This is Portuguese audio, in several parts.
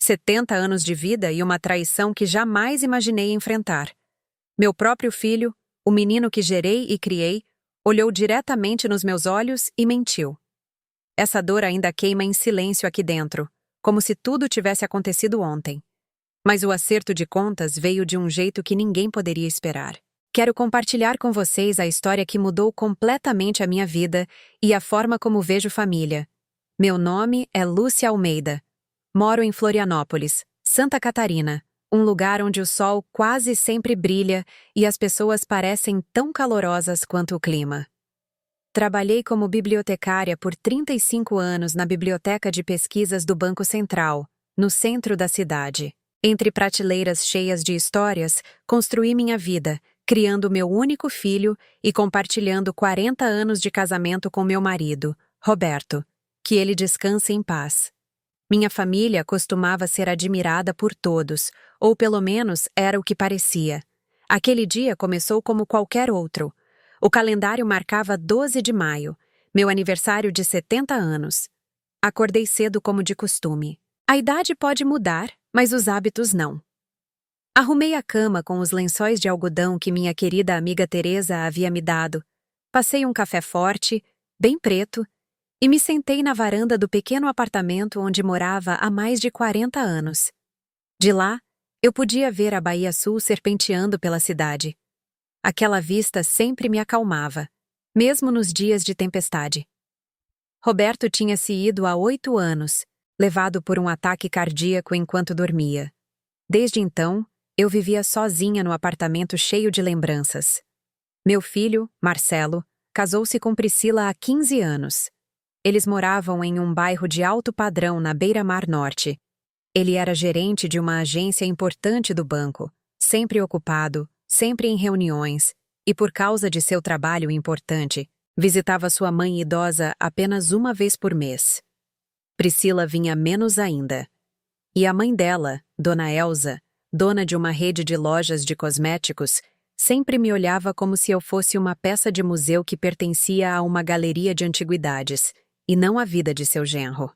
70 anos de vida e uma traição que jamais imaginei enfrentar. Meu próprio filho, o menino que gerei e criei, olhou diretamente nos meus olhos e mentiu. Essa dor ainda queima em silêncio aqui dentro, como se tudo tivesse acontecido ontem. Mas o acerto de contas veio de um jeito que ninguém poderia esperar. Quero compartilhar com vocês a história que mudou completamente a minha vida e a forma como vejo família. Meu nome é Lúcia Almeida. Moro em Florianópolis, Santa Catarina, um lugar onde o sol quase sempre brilha e as pessoas parecem tão calorosas quanto o clima. Trabalhei como bibliotecária por 35 anos na Biblioteca de Pesquisas do Banco Central, no centro da cidade. Entre prateleiras cheias de histórias, construí minha vida, criando meu único filho e compartilhando 40 anos de casamento com meu marido, Roberto. Que ele descanse em paz. Minha família costumava ser admirada por todos, ou pelo menos era o que parecia. Aquele dia começou como qualquer outro. O calendário marcava 12 de maio, meu aniversário de 70 anos. Acordei cedo como de costume. A idade pode mudar, mas os hábitos não. Arrumei a cama com os lençóis de algodão que minha querida amiga Teresa havia me dado. Passei um café forte, bem preto, e me sentei na varanda do pequeno apartamento onde morava há mais de 40 anos. De lá, eu podia ver a Baía Sul serpenteando pela cidade. Aquela vista sempre me acalmava, mesmo nos dias de tempestade. Roberto tinha se ido há 8 anos, levado por um ataque cardíaco enquanto dormia. Desde então, eu vivia sozinha no apartamento cheio de lembranças. Meu filho, Marcelo, casou-se com Priscila há 15 anos. Eles moravam em um bairro de alto padrão na Beira-Mar Norte. Ele era gerente de uma agência importante do banco, sempre ocupado, sempre em reuniões, e por causa de seu trabalho importante, visitava sua mãe idosa apenas uma vez por mês. Priscila vinha menos ainda. E a mãe dela, Dona Elza, dona de uma rede de lojas de cosméticos, sempre me olhava como se eu fosse uma peça de museu que pertencia a uma galeria de antiguidades, e não a vida de seu genro.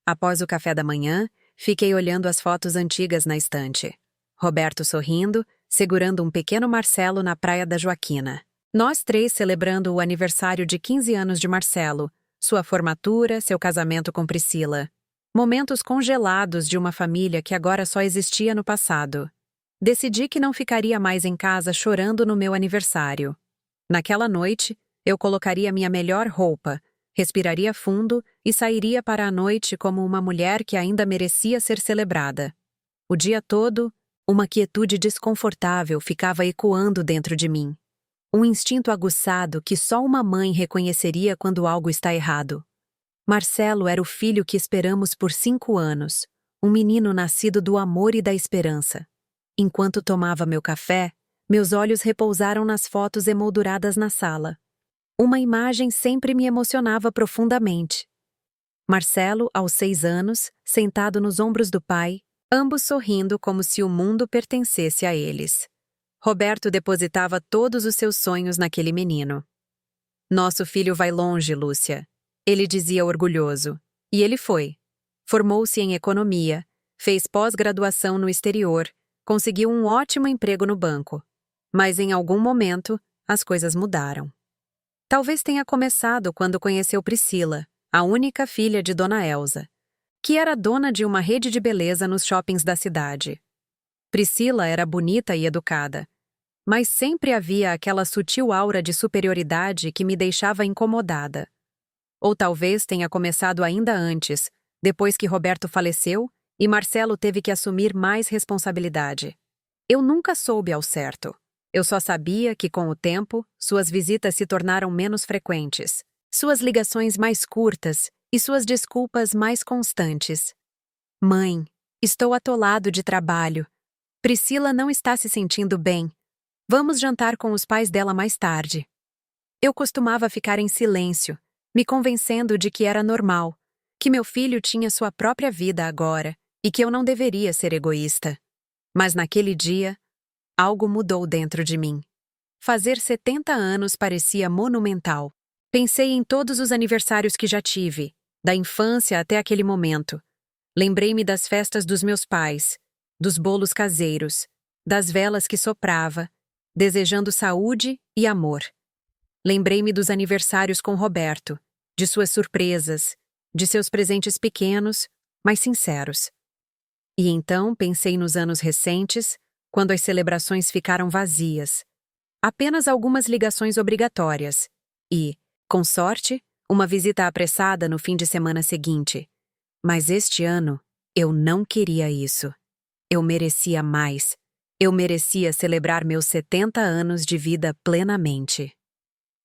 Após o café da manhã, fiquei olhando as fotos antigas na estante. Roberto sorrindo, segurando um pequeno Marcelo na praia da Joaquina. Nós 3 celebrando o aniversário de 15 anos de Marcelo, sua formatura, seu casamento com Priscila. Momentos congelados de uma família que agora só existia no passado. Decidi que não ficaria mais em casa chorando no meu aniversário. Naquela noite, eu colocaria minha melhor roupa, respiraria fundo e sairia para a noite como uma mulher que ainda merecia ser celebrada. O dia todo, uma quietude desconfortável ficava ecoando dentro de mim. Um instinto aguçado que só uma mãe reconheceria quando algo está errado. Marcelo era o filho que esperamos por 5 anos, um menino nascido do amor e da esperança. Enquanto tomava meu café, meus olhos repousaram nas fotos emolduradas na sala. Uma imagem sempre me emocionava profundamente. Marcelo, aos 6 anos, sentado nos ombros do pai, ambos sorrindo como se o mundo pertencesse a eles. Roberto depositava todos os seus sonhos naquele menino. Nosso filho vai longe, Lúcia, ele dizia orgulhoso. E ele foi. Formou-se em economia, fez pós-graduação no exterior, conseguiu um ótimo emprego no banco. Mas em algum momento, as coisas mudaram. Talvez tenha começado quando conheceu Priscila, a única filha de Dona Elza, que era dona de uma rede de beleza nos shoppings da cidade. Priscila era bonita e educada, mas sempre havia aquela sutil aura de superioridade que me deixava incomodada. Ou talvez tenha começado ainda antes, depois que Roberto faleceu e Marcelo teve que assumir mais responsabilidade. Eu nunca soube ao certo. Eu só sabia que, com o tempo, suas visitas se tornaram menos frequentes, suas ligações mais curtas e suas desculpas mais constantes. Mãe, estou atolado de trabalho. Priscila não está se sentindo bem. Vamos jantar com os pais dela mais tarde. Eu costumava ficar em silêncio, me convencendo de que era normal, que meu filho tinha sua própria vida agora e que eu não deveria ser egoísta. Mas naquele dia, algo mudou dentro de mim. Fazer 70 anos parecia monumental. Pensei em todos os aniversários que já tive, da infância até aquele momento. Lembrei-me das festas dos meus pais, dos bolos caseiros, das velas que soprava, desejando saúde e amor. Lembrei-me dos aniversários com Roberto, de suas surpresas, de seus presentes pequenos, mas sinceros. E então pensei nos anos recentes, quando as celebrações ficaram vazias. Apenas algumas ligações obrigatórias. E, com sorte, uma visita apressada no fim de semana seguinte. Mas este ano, eu não queria isso. Eu merecia mais. Eu merecia celebrar meus 70 anos de vida plenamente.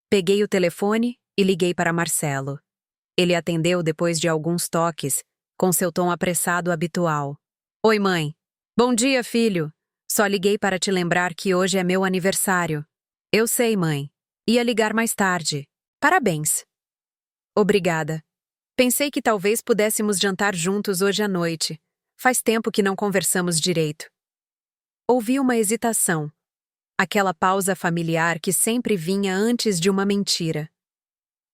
Peguei o telefone e liguei para Marcelo. Ele atendeu depois de alguns toques, com seu tom apressado habitual. Oi, mãe. Bom dia, filho. Só liguei para te lembrar que hoje é meu aniversário. Eu sei, mãe. Ia ligar mais tarde. Parabéns. Obrigada. Pensei que talvez pudéssemos jantar juntos hoje à noite. Faz tempo que não conversamos direito. Ouvi uma hesitação. Aquela pausa familiar que sempre vinha antes de uma mentira.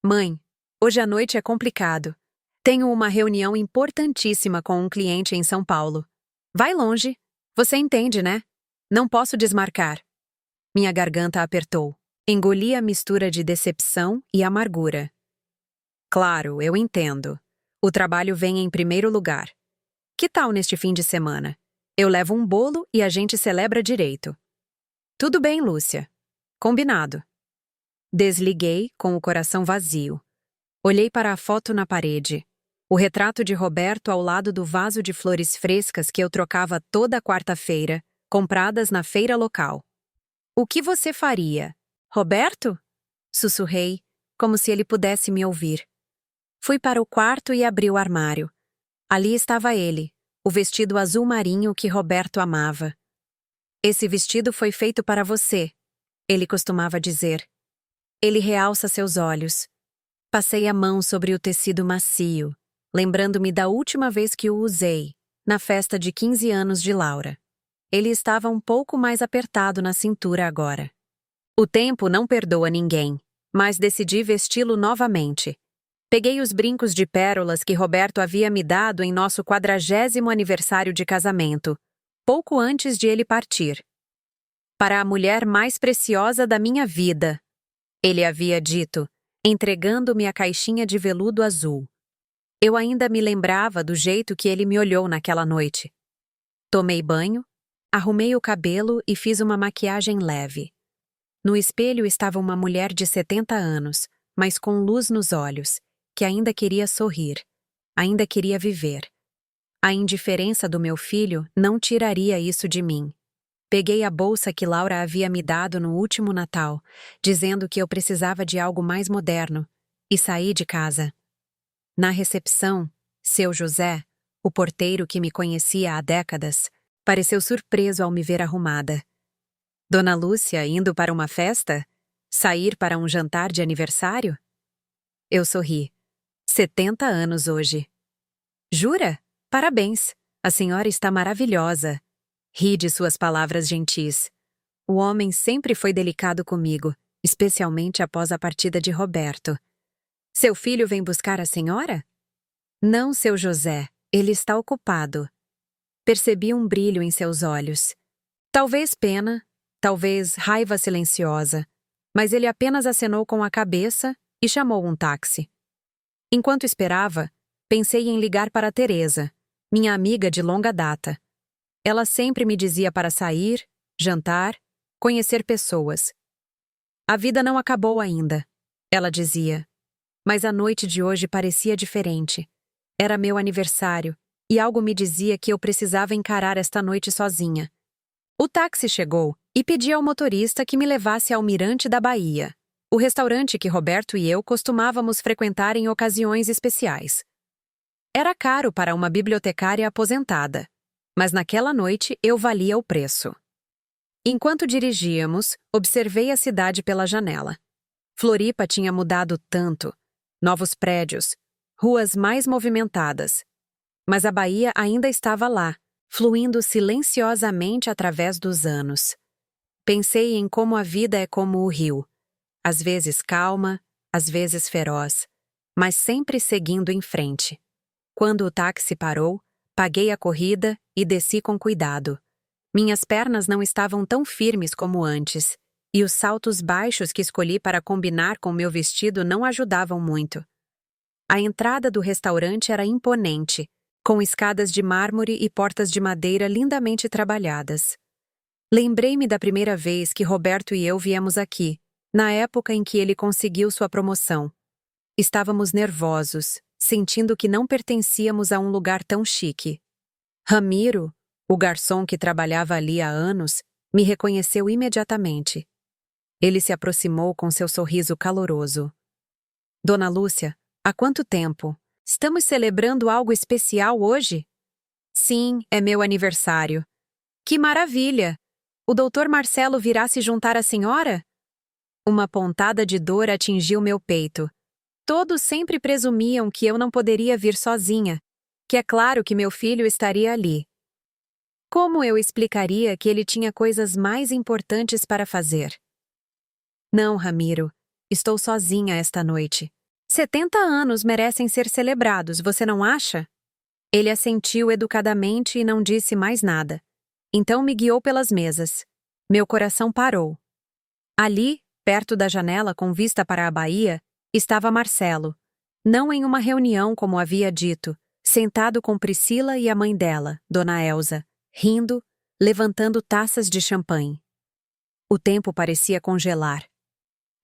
Mãe, hoje à noite é complicado. Tenho uma reunião importantíssima com um cliente em São Paulo. Vai longe. Você entende, né? Não posso desmarcar. Minha garganta apertou. Engoli a mistura de decepção e amargura. Claro, eu entendo. O trabalho vem em primeiro lugar. Que tal neste fim de semana? Eu levo um bolo e a gente celebra direito. Tudo bem, Lúcia. Combinado. Desliguei com o coração vazio. Olhei para a foto na parede. O retrato de Roberto ao lado do vaso de flores frescas que eu trocava toda quarta-feira, compradas na feira local. O que você faria? Roberto? Sussurrei, como se ele pudesse me ouvir. Fui para o quarto e abri o armário. Ali estava ele, o vestido azul marinho que Roberto amava. Esse vestido foi feito para você, ele costumava dizer. Ele realça seus olhos. Passei a mão sobre o tecido macio, lembrando-me da última vez que o usei, na festa de 15 anos de Laura. Ele estava um pouco mais apertado na cintura agora. O tempo não perdoa ninguém, mas decidi vesti-lo novamente. Peguei os brincos de pérolas que Roberto havia me dado em nosso 40º aniversário de casamento, pouco antes de ele partir. Para a mulher mais preciosa da minha vida, ele havia dito, entregando-me a caixinha de veludo azul. Eu ainda me lembrava do jeito que ele me olhou naquela noite. Tomei banho, arrumei o cabelo e fiz uma maquiagem leve. No espelho estava uma mulher de 70 anos, mas com luz nos olhos, que ainda queria sorrir, ainda queria viver. A indiferença do meu filho não tiraria isso de mim. Peguei a bolsa que Laura havia me dado no último Natal, dizendo que eu precisava de algo mais moderno, e saí de casa. Na recepção, seu José, o porteiro que me conhecia há décadas, pareceu surpreso ao me ver arrumada. Dona Lúcia indo para uma festa? Sair para um jantar de aniversário? Eu sorri. 70 anos hoje. Jura? Parabéns. A senhora está maravilhosa. Ri de suas palavras gentis. O homem sempre foi delicado comigo, especialmente após a partida de Roberto. Seu filho vem buscar a senhora? Não, seu José. Ele está ocupado. Percebi um brilho em seus olhos. Talvez pena, talvez raiva silenciosa, mas ele apenas acenou com a cabeça e chamou um táxi. Enquanto esperava, pensei em ligar para Teresa, minha amiga de longa data. Ela sempre me dizia para sair, jantar, conhecer pessoas. A vida não acabou ainda, ela dizia. Mas a noite de hoje parecia diferente. Era meu aniversário, e algo me dizia que eu precisava encarar esta noite sozinha. O táxi chegou e pedi ao motorista que me levasse ao Mirante da Bahia, o restaurante que Roberto e eu costumávamos frequentar em ocasiões especiais. Era caro para uma bibliotecária aposentada, mas naquela noite eu valia o preço. Enquanto dirigíamos, observei a cidade pela janela. Floripa tinha mudado tanto. Novos prédios, ruas mais movimentadas. Mas a Bahia ainda estava lá, fluindo silenciosamente através dos anos. Pensei em como a vida é como o rio, às vezes calma, às vezes feroz, mas sempre seguindo em frente. Quando o táxi parou, Paguei a corrida e desci com cuidado. Minhas pernas não estavam tão firmes como antes, e os saltos baixos que escolhi para combinar com meu vestido não ajudavam muito. A entrada do restaurante era imponente, com escadas de mármore e portas de madeira lindamente trabalhadas. Lembrei-me da primeira vez que Roberto e eu viemos aqui, na época em que ele conseguiu sua promoção. Estávamos nervosos, sentindo que não pertencíamos a um lugar tão chique. Ramiro, o garçom que trabalhava ali há anos, me reconheceu imediatamente. Ele se aproximou com seu sorriso caloroso. Dona Lúcia, há quanto tempo? Estamos celebrando algo especial hoje? Sim, é meu aniversário. Que maravilha! O doutor Marcelo virá se juntar à senhora? Uma pontada de dor atingiu meu peito. Todos sempre presumiam que eu não poderia vir sozinha, que é claro que meu filho estaria ali. Como eu explicaria que ele tinha coisas mais importantes para fazer? Não, Ramiro, estou sozinha esta noite. 70 anos merecem ser celebrados, você não acha? Ele assentiu educadamente e não disse mais nada. Então me guiou pelas mesas. Meu coração parou. Ali, perto da janela com vista para a baía, estava Marcelo. Não em uma reunião como havia dito, sentado com Priscila e a mãe dela, Dona Elsa, rindo, levantando taças de champanhe. O tempo parecia congelar.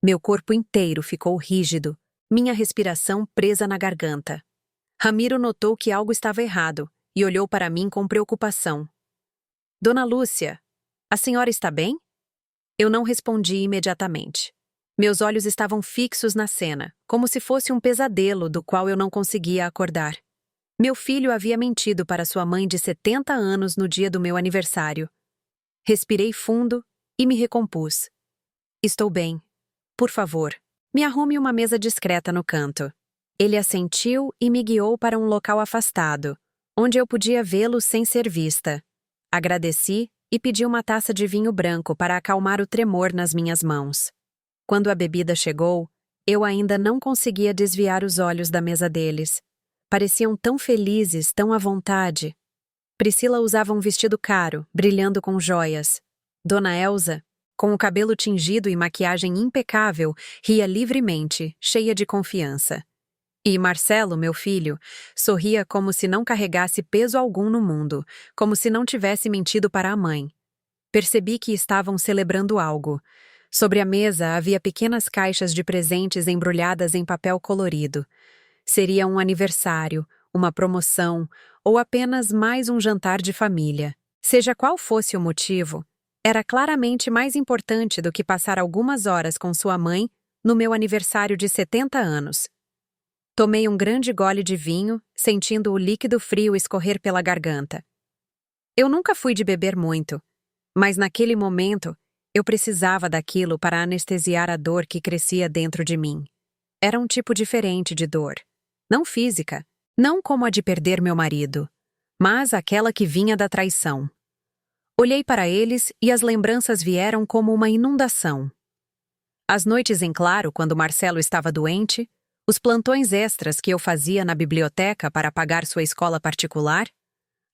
Meu corpo inteiro ficou rígido, minha respiração presa na garganta. Ramiro notou que algo estava errado e olhou para mim com preocupação. Dona Lúcia, a senhora está bem? Eu não respondi imediatamente. Meus olhos estavam fixos na cena, como se fosse um pesadelo do qual eu não conseguia acordar. Meu filho havia mentido para sua mãe de 70 anos no dia do meu aniversário. Respirei fundo e me recompus. Estou bem. Por favor, me arrume uma mesa discreta no canto. Ele assentiu e me guiou para um local afastado, onde eu podia vê-lo sem ser vista. Agradeci e pedi uma taça de vinho branco para acalmar o tremor nas minhas mãos. Quando a bebida chegou, eu ainda não conseguia desviar os olhos da mesa deles. Pareciam tão felizes, tão à vontade. Priscila usava um vestido caro, brilhando com joias. Dona Elsa, com o cabelo tingido e maquiagem impecável, ria livremente, cheia de confiança. E Marcelo, meu filho, sorria como se não carregasse peso algum no mundo, como se não tivesse mentido para a mãe. Percebi que estavam celebrando algo. Sobre a mesa havia pequenas caixas de presentes embrulhadas em papel colorido. Seria um aniversário, uma promoção ou apenas mais um jantar de família. Seja qual fosse o motivo, era claramente mais importante do que passar algumas horas com sua mãe no meu aniversário de 70 anos. Tomei um grande gole de vinho, sentindo o líquido frio escorrer pela garganta. Eu nunca fui de beber muito, mas naquele momento eu precisava daquilo para anestesiar a dor que crescia dentro de mim. Era um tipo diferente de dor. Não física, não como a de perder meu marido, mas aquela que vinha da traição. Olhei para eles e as lembranças vieram como uma inundação. As noites em claro, quando Marcelo estava doente, os plantões extras que eu fazia na biblioteca para pagar sua escola particular,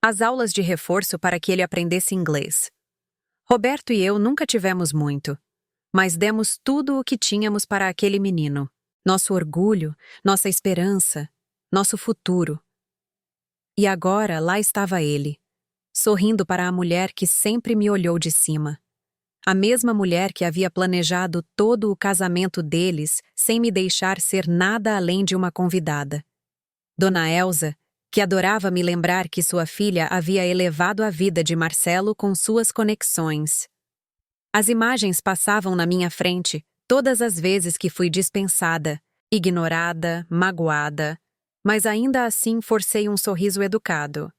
as aulas de reforço para que ele aprendesse inglês. Roberto e eu nunca tivemos muito, mas demos tudo o que tínhamos para aquele menino. Nosso orgulho, nossa esperança, nosso futuro. E agora lá estava ele, sorrindo para a mulher que sempre me olhou de cima. A mesma mulher que havia planejado todo o casamento deles sem me deixar ser nada além de uma convidada. Dona Elsa, que adorava me lembrar que sua filha havia elevado a vida de Marcelo com suas conexões. As imagens passavam na minha frente todas as vezes que fui dispensada, ignorada, magoada, mas ainda assim forcei um sorriso educado.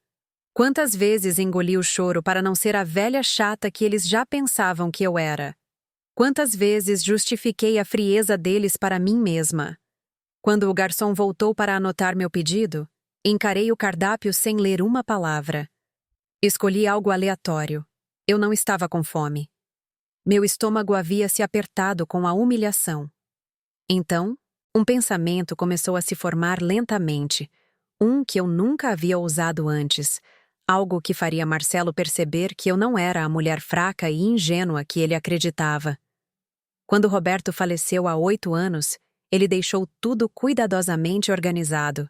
Quantas vezes engoli o choro para não ser a velha chata que eles já pensavam que eu era? Quantas vezes justifiquei a frieza deles para mim mesma? Quando o garçom voltou para anotar meu pedido, encarei o cardápio sem ler uma palavra. Escolhi algo aleatório. Eu não estava com fome. Meu estômago havia se apertado com a humilhação. Então, um pensamento começou a se formar lentamente, Um que eu nunca havia ousado antes, algo que faria Marcelo perceber que eu não era a mulher fraca e ingênua que ele acreditava. Quando Roberto faleceu há 8 anos, ele deixou tudo cuidadosamente organizado.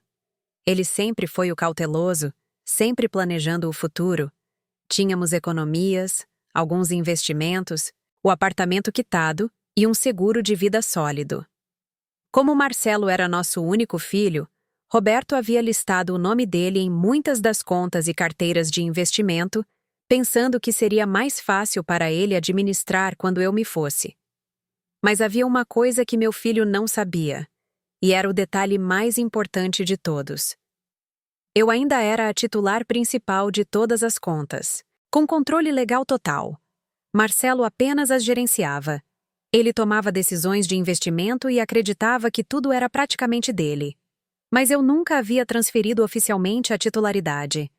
Ele sempre foi o cauteloso, sempre planejando o futuro. Tínhamos economias, alguns investimentos, o apartamento quitado e um seguro de vida sólido. Como Marcelo era nosso único filho, Roberto havia listado o nome dele em muitas das contas e carteiras de investimento, pensando que seria mais fácil para ele administrar quando eu me fosse. Mas havia uma coisa que meu filho não sabia, e era o detalhe mais importante de todos. Eu ainda era a titular principal de todas as contas, com controle legal total. Marcelo apenas as gerenciava. Ele tomava decisões de investimento e acreditava que tudo era praticamente dele. Mas eu nunca havia transferido oficialmente a titularidade.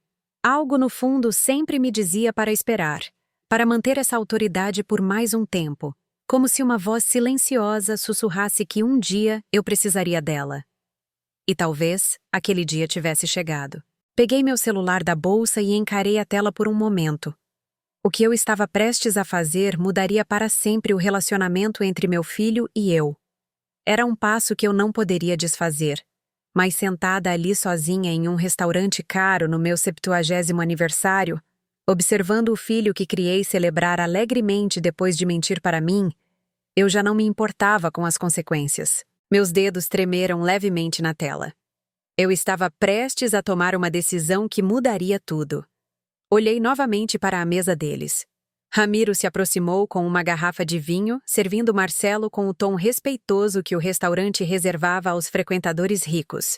Algo no fundo sempre me dizia para esperar, para manter essa autoridade por mais um tempo, como se uma voz silenciosa sussurrasse que um dia eu precisaria dela. E talvez aquele dia tivesse chegado. Peguei meu celular da bolsa e encarei a tela por um momento. O que eu estava prestes a fazer mudaria para sempre o relacionamento entre meu filho e eu. Era um passo que eu não poderia desfazer. Mas sentada ali sozinha em um restaurante caro no meu 70º aniversário, observando o filho que criei celebrar alegremente depois de mentir para mim, eu já não me importava com as consequências. Meus dedos tremeram levemente na tela. Eu estava prestes a tomar uma decisão que mudaria tudo. Olhei novamente para a mesa deles. Ramiro se aproximou com uma garrafa de vinho, servindo Marcelo com o tom respeitoso que o restaurante reservava aos frequentadores ricos.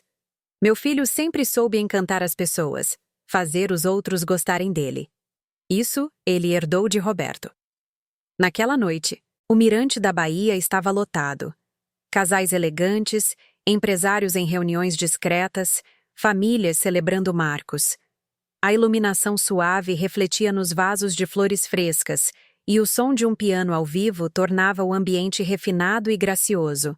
Meu filho sempre soube encantar as pessoas, fazer os outros gostarem dele. Isso ele herdou de Roberto. Naquela noite, o mirante da Bahia estava lotado. Casais elegantes, empresários em reuniões discretas, famílias celebrando marcos. A iluminação suave refletia nos vasos de flores frescas, e o som de um piano ao vivo tornava o ambiente refinado e gracioso.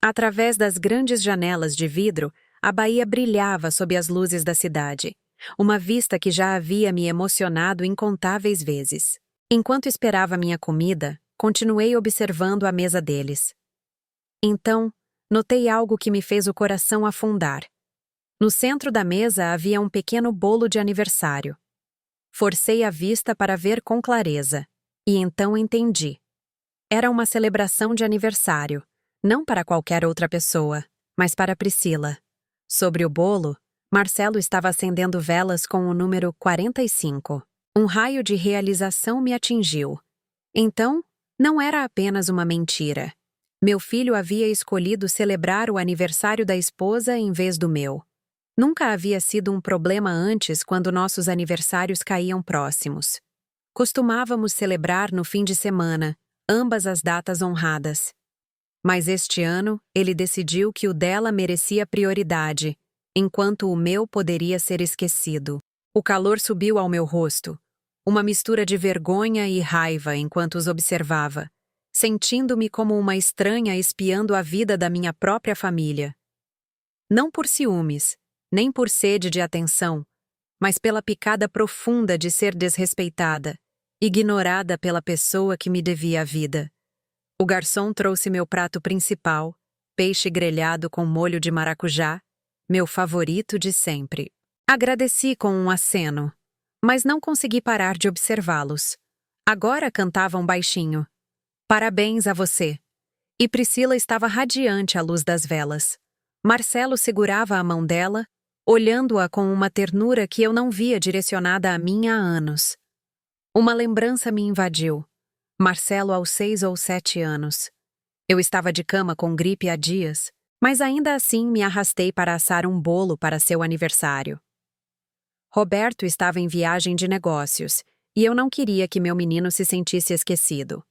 Através das grandes janelas de vidro, a Bahia brilhava sob as luzes da cidade, uma vista que já havia me emocionado incontáveis vezes. Enquanto esperava minha comida, continuei observando a mesa deles. Então, notei algo que me fez o coração afundar. No centro da mesa havia um pequeno bolo de aniversário. Forcei a vista para ver com clareza, e então entendi. Era uma celebração de aniversário, não para qualquer outra pessoa, mas para Priscila. Sobre o bolo, Marcelo estava acendendo velas com o número 45. Um raio de realização me atingiu. Então, não era apenas uma mentira. Meu filho havia escolhido celebrar o aniversário da esposa em vez do meu. Nunca havia sido um problema antes quando nossos aniversários caíam próximos. Costumávamos celebrar no fim de semana, ambas as datas honradas. Mas este ano, ele decidiu que o dela merecia prioridade, enquanto o meu poderia ser esquecido. O calor subiu ao meu rosto, uma mistura de vergonha e raiva enquanto os observava, sentindo-me como uma estranha espiando a vida da minha própria família. Não por ciúmes, nem por sede de atenção, mas pela picada profunda de ser desrespeitada, ignorada pela pessoa que me devia a vida. O garçom trouxe meu prato principal, peixe grelhado com molho de maracujá, meu favorito de sempre. Agradeci com um aceno, mas não consegui parar de observá-los. Agora cantavam baixinho. Parabéns a você. E Priscila estava radiante à luz das velas. Marcelo segurava a mão dela, olhando-a com uma ternura que eu não via direcionada a mim há anos. Uma lembrança me invadiu. Marcelo aos 6 ou 7 anos. Eu estava de cama com gripe há dias, mas ainda assim me arrastei para assar um bolo para seu aniversário. Roberto estava em viagem de negócios, e eu não queria que meu menino se sentisse esquecido.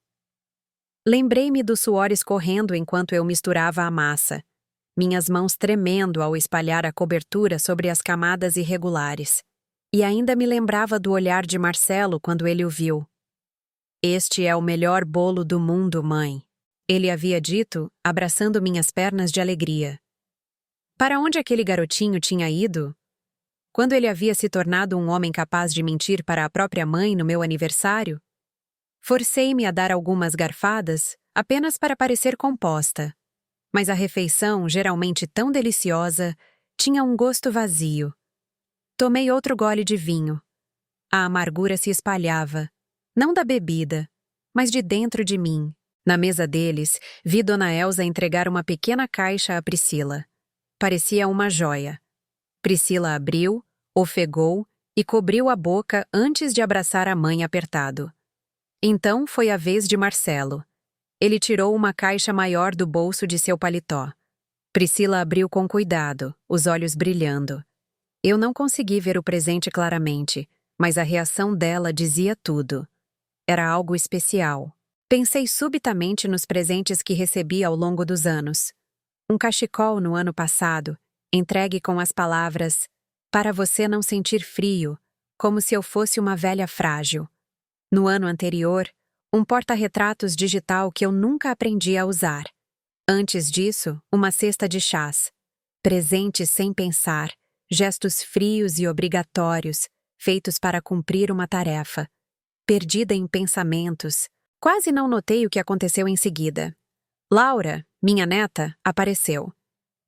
Lembrei-me do suor escorrendo enquanto eu misturava a massa, minhas mãos tremendo ao espalhar a cobertura sobre as camadas irregulares. E ainda me lembrava do olhar de Marcelo quando ele o viu. Este é o melhor bolo do mundo, mãe. Ele havia dito, abraçando minhas pernas de alegria. Para onde aquele garotinho tinha ido? Quando ele havia se tornado um homem capaz de mentir para a própria mãe no meu aniversário? Forcei-me a dar algumas garfadas, apenas para parecer composta. Mas a refeição, geralmente tão deliciosa, tinha um gosto vazio. Tomei outro gole de vinho. A amargura se espalhava, não da bebida, mas de dentro de mim. Na mesa deles, vi Dona Elsa entregar uma pequena caixa a Priscila. Parecia uma joia. Priscila abriu, ofegou e cobriu a boca antes de abraçar a mãe apertado. Então foi a vez de Marcelo. Ele tirou uma caixa maior do bolso de seu paletó. Priscila abriu com cuidado, os olhos brilhando. Eu não consegui ver o presente claramente, mas a reação dela dizia tudo. Era algo especial. Pensei subitamente nos presentes que recebi ao longo dos anos. Um cachecol no ano passado, entregue com as palavras "para você não sentir frio", como se eu fosse uma velha frágil. No ano anterior, um porta-retratos digital que eu nunca aprendi a usar. Antes disso, uma cesta de chás. Presentes sem pensar, gestos frios e obrigatórios, feitos para cumprir uma tarefa. Perdida em pensamentos, quase não notei o que aconteceu em seguida. Laura, minha neta, apareceu.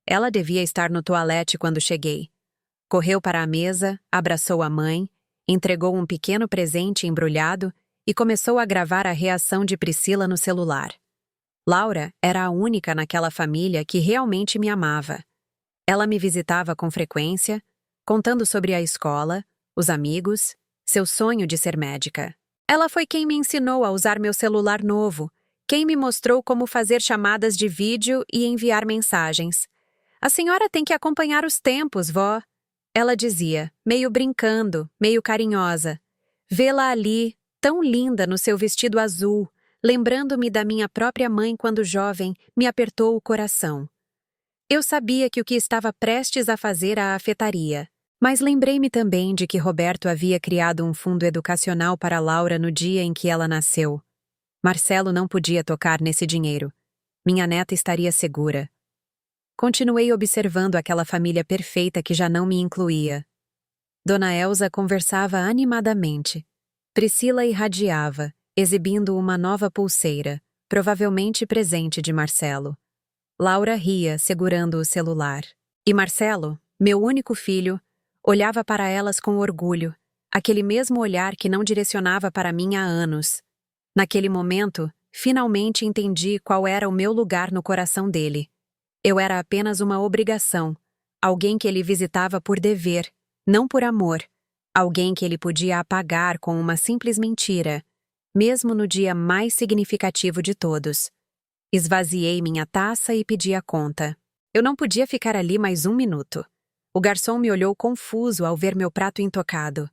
Ela devia estar no toalete quando cheguei. Correu para a mesa, abraçou a mãe, entregou um pequeno presente embrulhado e começou a gravar a reação de Priscila no celular. Laura era a única naquela família que realmente me amava. Ela me visitava com frequência, contando sobre a escola, os amigos, seu sonho de ser médica. Ela foi quem me ensinou a usar meu celular novo, quem me mostrou como fazer chamadas de vídeo e enviar mensagens. "A senhora tem que acompanhar os tempos, vó", ela dizia, meio brincando, meio carinhosa. "Vê-la ali, tão linda no seu vestido azul, lembrando-me da minha própria mãe quando jovem, me apertou o coração." Eu sabia que o que estava prestes a fazer a afetaria, mas lembrei-me também de que Roberto havia criado um fundo educacional para Laura no dia em que ela nasceu. Marcelo não podia tocar nesse dinheiro. Minha neta estaria segura. Continuei observando aquela família perfeita que já não me incluía. Dona Elsa conversava animadamente. Priscila irradiava, exibindo uma nova pulseira, provavelmente presente de Marcelo. Laura ria, segurando o celular. E Marcelo, meu único filho, olhava para elas com orgulho, aquele mesmo olhar que não direcionava para mim há anos. Naquele momento, finalmente entendi qual era o meu lugar no coração dele. Eu era apenas uma obrigação, alguém que ele visitava por dever, não por amor, alguém que ele podia apagar com uma simples mentira, mesmo no dia mais significativo de todos. Esvaziei minha taça e pedi a conta. Eu não podia ficar ali mais um minuto. O garçom me olhou confuso ao ver meu prato intocado.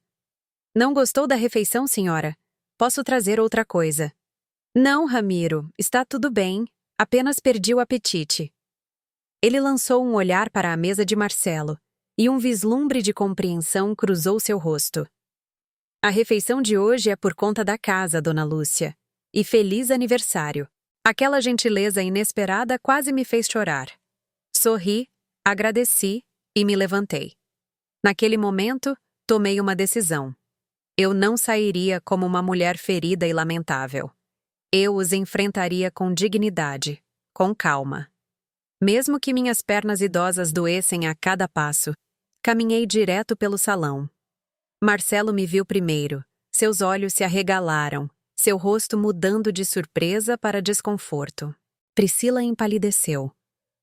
"Não gostou da refeição, senhora? Posso trazer outra coisa." "Não, Ramiro, está tudo bem. Apenas perdi o apetite." Ele lançou um olhar para a mesa de Marcelo, e um vislumbre de compreensão cruzou seu rosto. "A refeição de hoje é por conta da casa, Dona Lúcia. E feliz aniversário." Aquela gentileza inesperada quase me fez chorar. Sorri, agradeci e me levantei. Naquele momento, tomei uma decisão. Eu não sairia como uma mulher ferida e lamentável. Eu os enfrentaria com dignidade, com calma. Mesmo que minhas pernas idosas doessem a cada passo, caminhei direto pelo salão. Marcelo me viu primeiro, seus olhos se arregalaram, seu rosto mudando de surpresa para desconforto. Priscila empalideceu.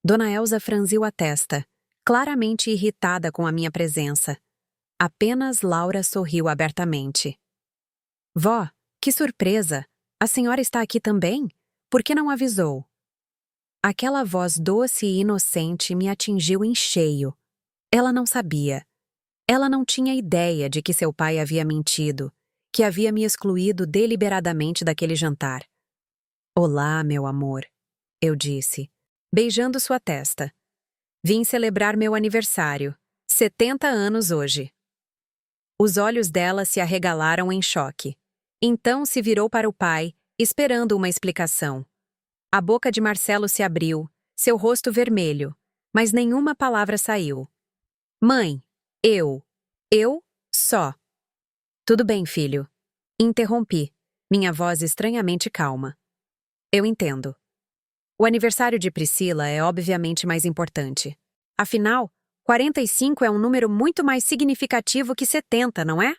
Dona Elsa franziu a testa, claramente irritada com a minha presença. Apenas Laura sorriu abertamente. "Vó, que surpresa! A senhora está aqui também? Por que não avisou?" Aquela voz doce e inocente me atingiu em cheio. Ela não sabia. Ela não tinha ideia de que seu pai havia mentido, que havia me excluído deliberadamente daquele jantar. "Olá, meu amor", eu disse, beijando sua testa. "Vim celebrar meu aniversário. 70 anos hoje." Os olhos dela se arregalaram em choque. Então se virou para o pai, esperando uma explicação. A boca de Marcelo se abriu, seu rosto vermelho. mas nenhuma palavra saiu. Mãe, eu, só. Tudo bem, filho. Interrompi, minha voz estranhamente calma. Eu entendo. O aniversário de Priscila é obviamente mais importante. Afinal, 45 é um número muito mais significativo que 70, não é?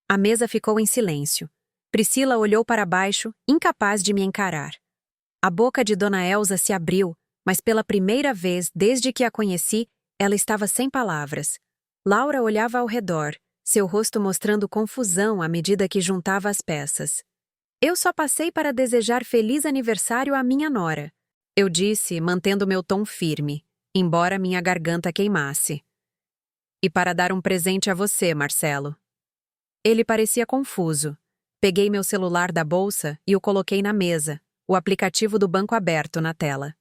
A mesa ficou em silêncio. Priscila olhou para baixo, incapaz de me encarar. A boca de Dona Elsa se abriu, mas pela primeira vez desde que a conheci, ela estava sem palavras. Laura olhava ao redor, seu rosto mostrando confusão à medida que juntava as peças. Eu só passei para desejar feliz aniversário à minha nora. Eu disse, mantendo meu tom firme, embora minha garganta queimasse. E para dar um presente a você, Marcelo. Ele parecia confuso. Peguei meu celular da bolsa e o coloquei na mesa, o aplicativo do banco aberto na tela.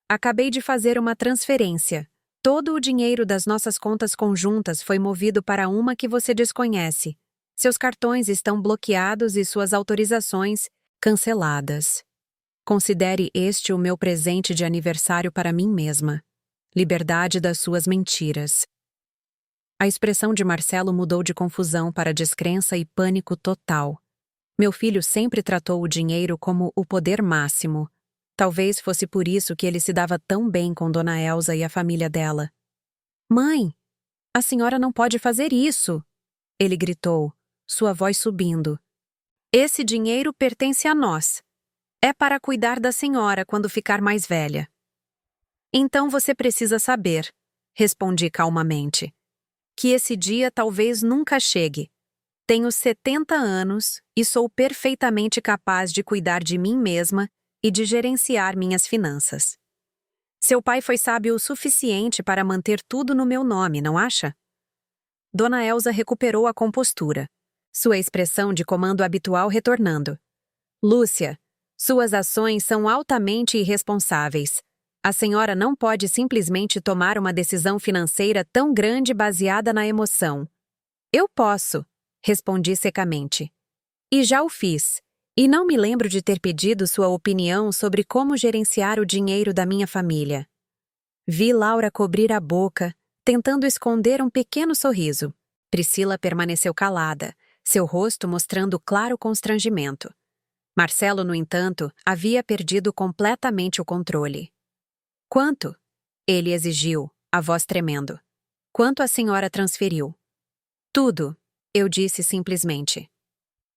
Acabei de fazer uma transferência. Todo o dinheiro das nossas contas conjuntas foi movido para uma que você desconhece. Seus cartões estão bloqueados e suas autorizações canceladas. Considere este o meu presente de aniversário para mim mesma. Liberdade das suas mentiras. A expressão de Marcelo mudou de confusão para descrença e pânico total. Meu filho sempre tratou o dinheiro como o poder máximo. Talvez fosse por isso que ele se dava tão bem com Dona Elsa e a família dela. Mãe, a senhora não pode fazer isso! Ele gritou, sua voz subindo. Esse dinheiro pertence a nós. É para cuidar da senhora quando ficar mais velha. Então você precisa saber, respondi calmamente, que esse dia talvez nunca chegue. Tenho 70 anos e sou perfeitamente capaz de cuidar de mim mesma e de gerenciar minhas finanças. Seu pai foi sábio o suficiente para manter tudo no meu nome, não acha? Dona Elsa recuperou a compostura, sua expressão de comando habitual retornando. Lúcia, suas ações são altamente irresponsáveis. A senhora não pode simplesmente tomar uma decisão financeira tão grande baseada na emoção. Eu posso, respondi secamente. E já o fiz. E não me lembro de ter pedido sua opinião sobre como gerenciar o dinheiro da minha família. Vi Laura cobrir a boca, tentando esconder um pequeno sorriso. Priscila permaneceu calada, seu rosto mostrando claro constrangimento. Marcelo, no entanto, havia perdido completamente o controle. Quanto? Ele exigiu, a voz tremendo. Quanto a senhora transferiu? Tudo, eu disse simplesmente.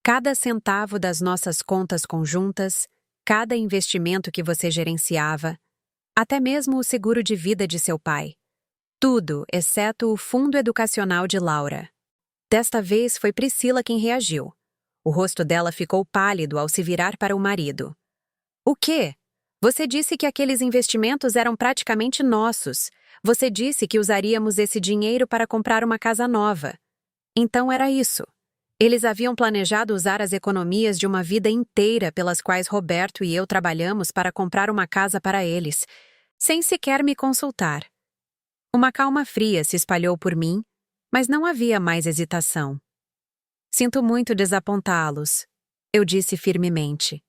Cada centavo das nossas contas conjuntas, cada investimento que você gerenciava, até mesmo o seguro de vida de seu pai. Tudo, exceto o fundo educacional de Laura. Desta vez foi Priscila quem reagiu. O rosto dela ficou pálido ao se virar para o marido. O quê? Você disse que aqueles investimentos eram praticamente nossos. Você disse que usaríamos esse dinheiro para comprar uma casa nova. Então era isso. Eles haviam planejado usar as economias de uma vida inteira pelas quais Roberto e eu trabalhamos para comprar uma casa para eles, sem sequer me consultar. Uma calma fria se espalhou por mim, mas não havia mais hesitação. Sinto muito desapontá-los, eu disse firmemente.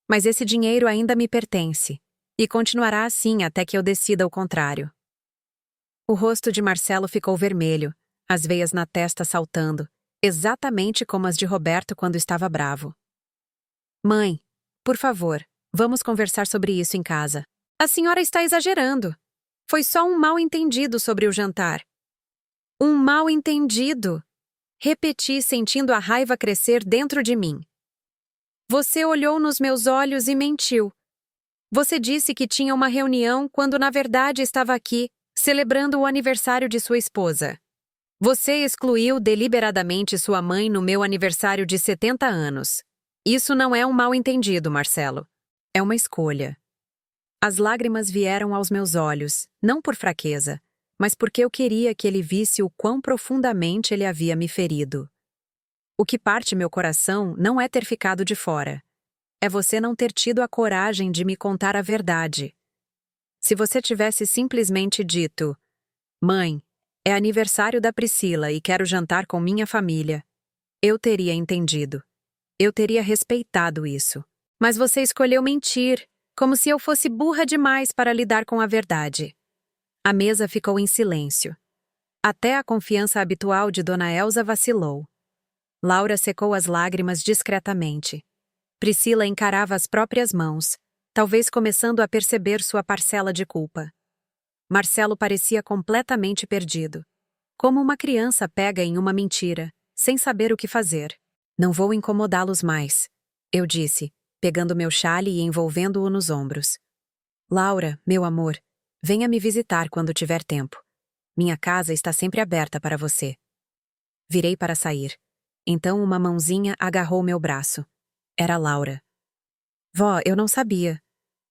Mas esse dinheiro ainda me pertence, e continuará assim até que eu decida o contrário. O rosto de Marcelo ficou vermelho, as veias na testa saltando, exatamente como as de Roberto quando estava bravo. Mãe, por favor, vamos conversar sobre isso em casa. A senhora está exagerando. Foi só um mal-entendido sobre o jantar. Um mal-entendido! Repeti, sentindo a raiva crescer dentro de mim. Você olhou nos meus olhos e mentiu. Você disse que tinha uma reunião quando na verdade estava aqui, celebrando o aniversário de sua esposa. Você excluiu deliberadamente sua mãe no meu aniversário de 70 anos. Isso não é um mal-entendido, Marcelo. É uma escolha. As lágrimas vieram aos meus olhos, não por fraqueza, mas porque eu queria que ele visse o quão profundamente ele havia me ferido. O que parte meu coração não é ter ficado de fora. É você não ter tido a coragem de me contar a verdade. Se você tivesse simplesmente dito, mãe, é aniversário da Priscila e quero jantar com minha família, eu teria entendido. Eu teria respeitado isso. Mas você escolheu mentir, como se eu fosse burra demais para lidar com a verdade. A mesa ficou em silêncio. Até a confiança habitual de Dona Elsa vacilou. Laura secou as lágrimas discretamente. Priscila encarava as próprias mãos, talvez começando a perceber sua parcela de culpa. Marcelo parecia completamente perdido. Como uma criança pega em uma mentira, sem saber o que fazer. Não vou incomodá-los mais, eu disse, pegando meu xale e envolvendo-o nos ombros. Laura, meu amor, venha me visitar quando tiver tempo. Minha casa está sempre aberta para você. Virei para sair. Então uma mãozinha agarrou meu braço. Era Laura. Vó, eu não sabia.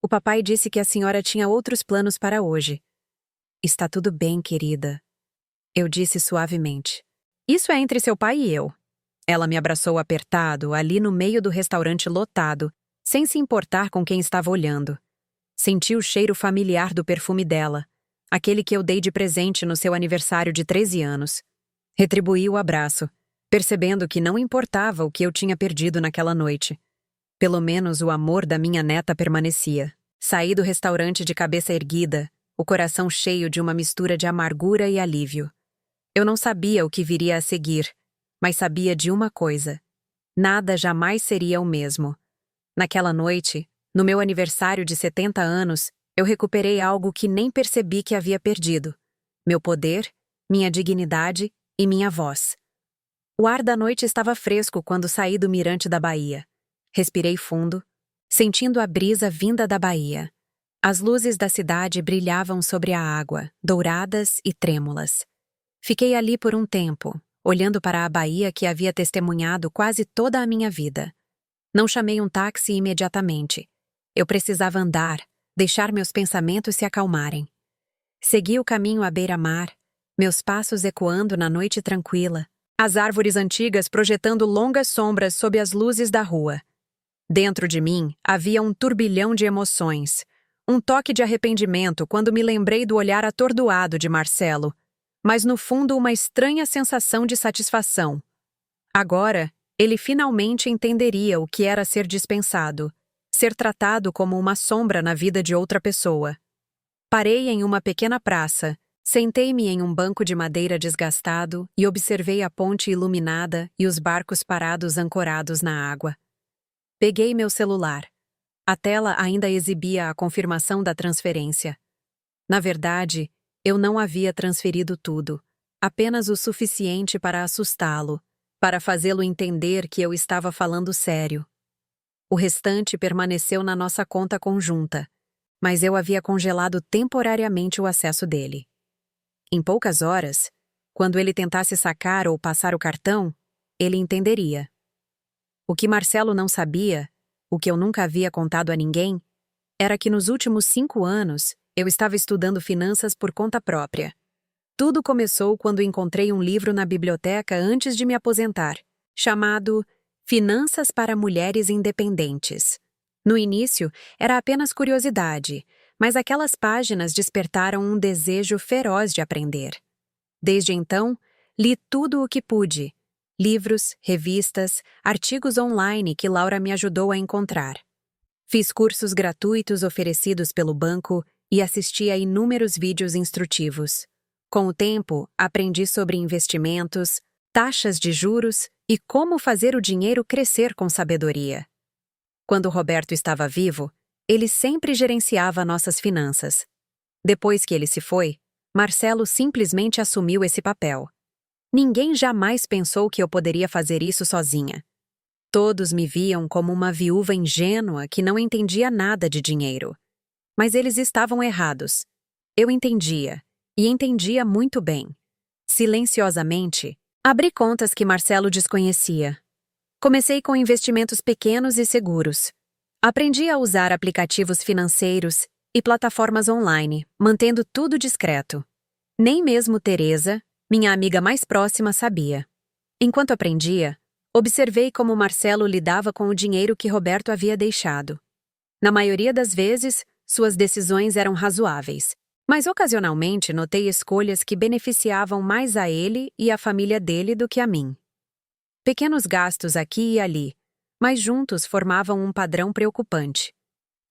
O papai disse que a senhora tinha outros planos para hoje. Está tudo bem, querida. Eu disse suavemente. Isso é entre seu pai e eu. Ela me abraçou apertado, ali no meio do restaurante lotado, sem se importar com quem estava olhando. Senti o cheiro familiar do perfume dela, aquele que eu dei de presente no seu aniversário de 13 anos. Retribuí o abraço, percebendo que não importava o que eu tinha perdido naquela noite. Pelo menos o amor da minha neta permanecia. Saí do restaurante de cabeça erguida, o coração cheio de uma mistura de amargura e alívio. Eu não sabia o que viria a seguir, mas sabia de uma coisa. Nada jamais seria o mesmo. Naquela noite, no meu aniversário de 70 anos, eu recuperei algo que nem percebi que havia perdido. Meu poder, minha dignidade e minha voz. O ar da noite estava fresco quando saí do mirante da Baía. Respirei fundo, sentindo a brisa vinda da Baía. As luzes da cidade brilhavam sobre a água, douradas e trêmulas. Fiquei ali por um tempo, olhando para a Baía que havia testemunhado quase toda a minha vida. Não chamei um táxi imediatamente. Eu precisava andar, deixar meus pensamentos se acalmarem. Segui o caminho à beira-mar, meus passos ecoando na noite tranquila, as árvores antigas projetando longas sombras sob as luzes da rua. Dentro de mim havia um turbilhão de emoções, um toque de arrependimento quando me lembrei do olhar atordoado de Marcelo, mas no fundo uma estranha sensação de satisfação. Agora, ele finalmente entenderia o que era ser dispensado, ser tratado como uma sombra na vida de outra pessoa. Parei em uma pequena praça, sentei-me em um banco de madeira desgastado e observei a ponte iluminada e os barcos parados ancorados na água. Peguei meu celular. A tela ainda exibia a confirmação da transferência. Na verdade, eu não havia transferido tudo, apenas o suficiente para assustá-lo, para fazê-lo entender que eu estava falando sério. O restante permaneceu na nossa conta conjunta, mas eu havia congelado temporariamente o acesso dele. Em poucas horas, quando ele tentasse sacar ou passar o cartão, ele entenderia. O que Marcelo não sabia, o que eu nunca havia contado a ninguém, era que nos últimos 5 anos eu estava estudando finanças por conta própria. Tudo começou quando encontrei um livro na biblioteca antes de me aposentar, chamado Finanças para Mulheres Independentes. No início, era apenas curiosidade, mas aquelas páginas despertaram um desejo feroz de aprender. Desde então, li tudo o que pude. Livros, revistas, artigos online que Laura me ajudou a encontrar. Fiz cursos gratuitos oferecidos pelo banco e assisti a inúmeros vídeos instrutivos. Com o tempo, aprendi sobre investimentos, taxas de juros e como fazer o dinheiro crescer com sabedoria. Quando Roberto estava vivo, ele sempre gerenciava nossas finanças. Depois que ele se foi, Marcelo simplesmente assumiu esse papel. Ninguém jamais pensou que eu poderia fazer isso sozinha. Todos me viam como uma viúva ingênua que não entendia nada de dinheiro. Mas eles estavam errados. Eu entendia, e entendia muito bem. Silenciosamente, abri contas que Marcelo desconhecia. Comecei com investimentos pequenos e seguros. Aprendi a usar aplicativos financeiros e plataformas online, mantendo tudo discreto. Nem mesmo Teresa, minha amiga mais próxima, sabia. Enquanto aprendia, observei como Marcelo lidava com o dinheiro que Roberto havia deixado. Na maioria das vezes, suas decisões eram razoáveis, mas ocasionalmente notei escolhas que beneficiavam mais a ele e a família dele do que a mim. Pequenos gastos aqui e ali, mas juntos formavam um padrão preocupante.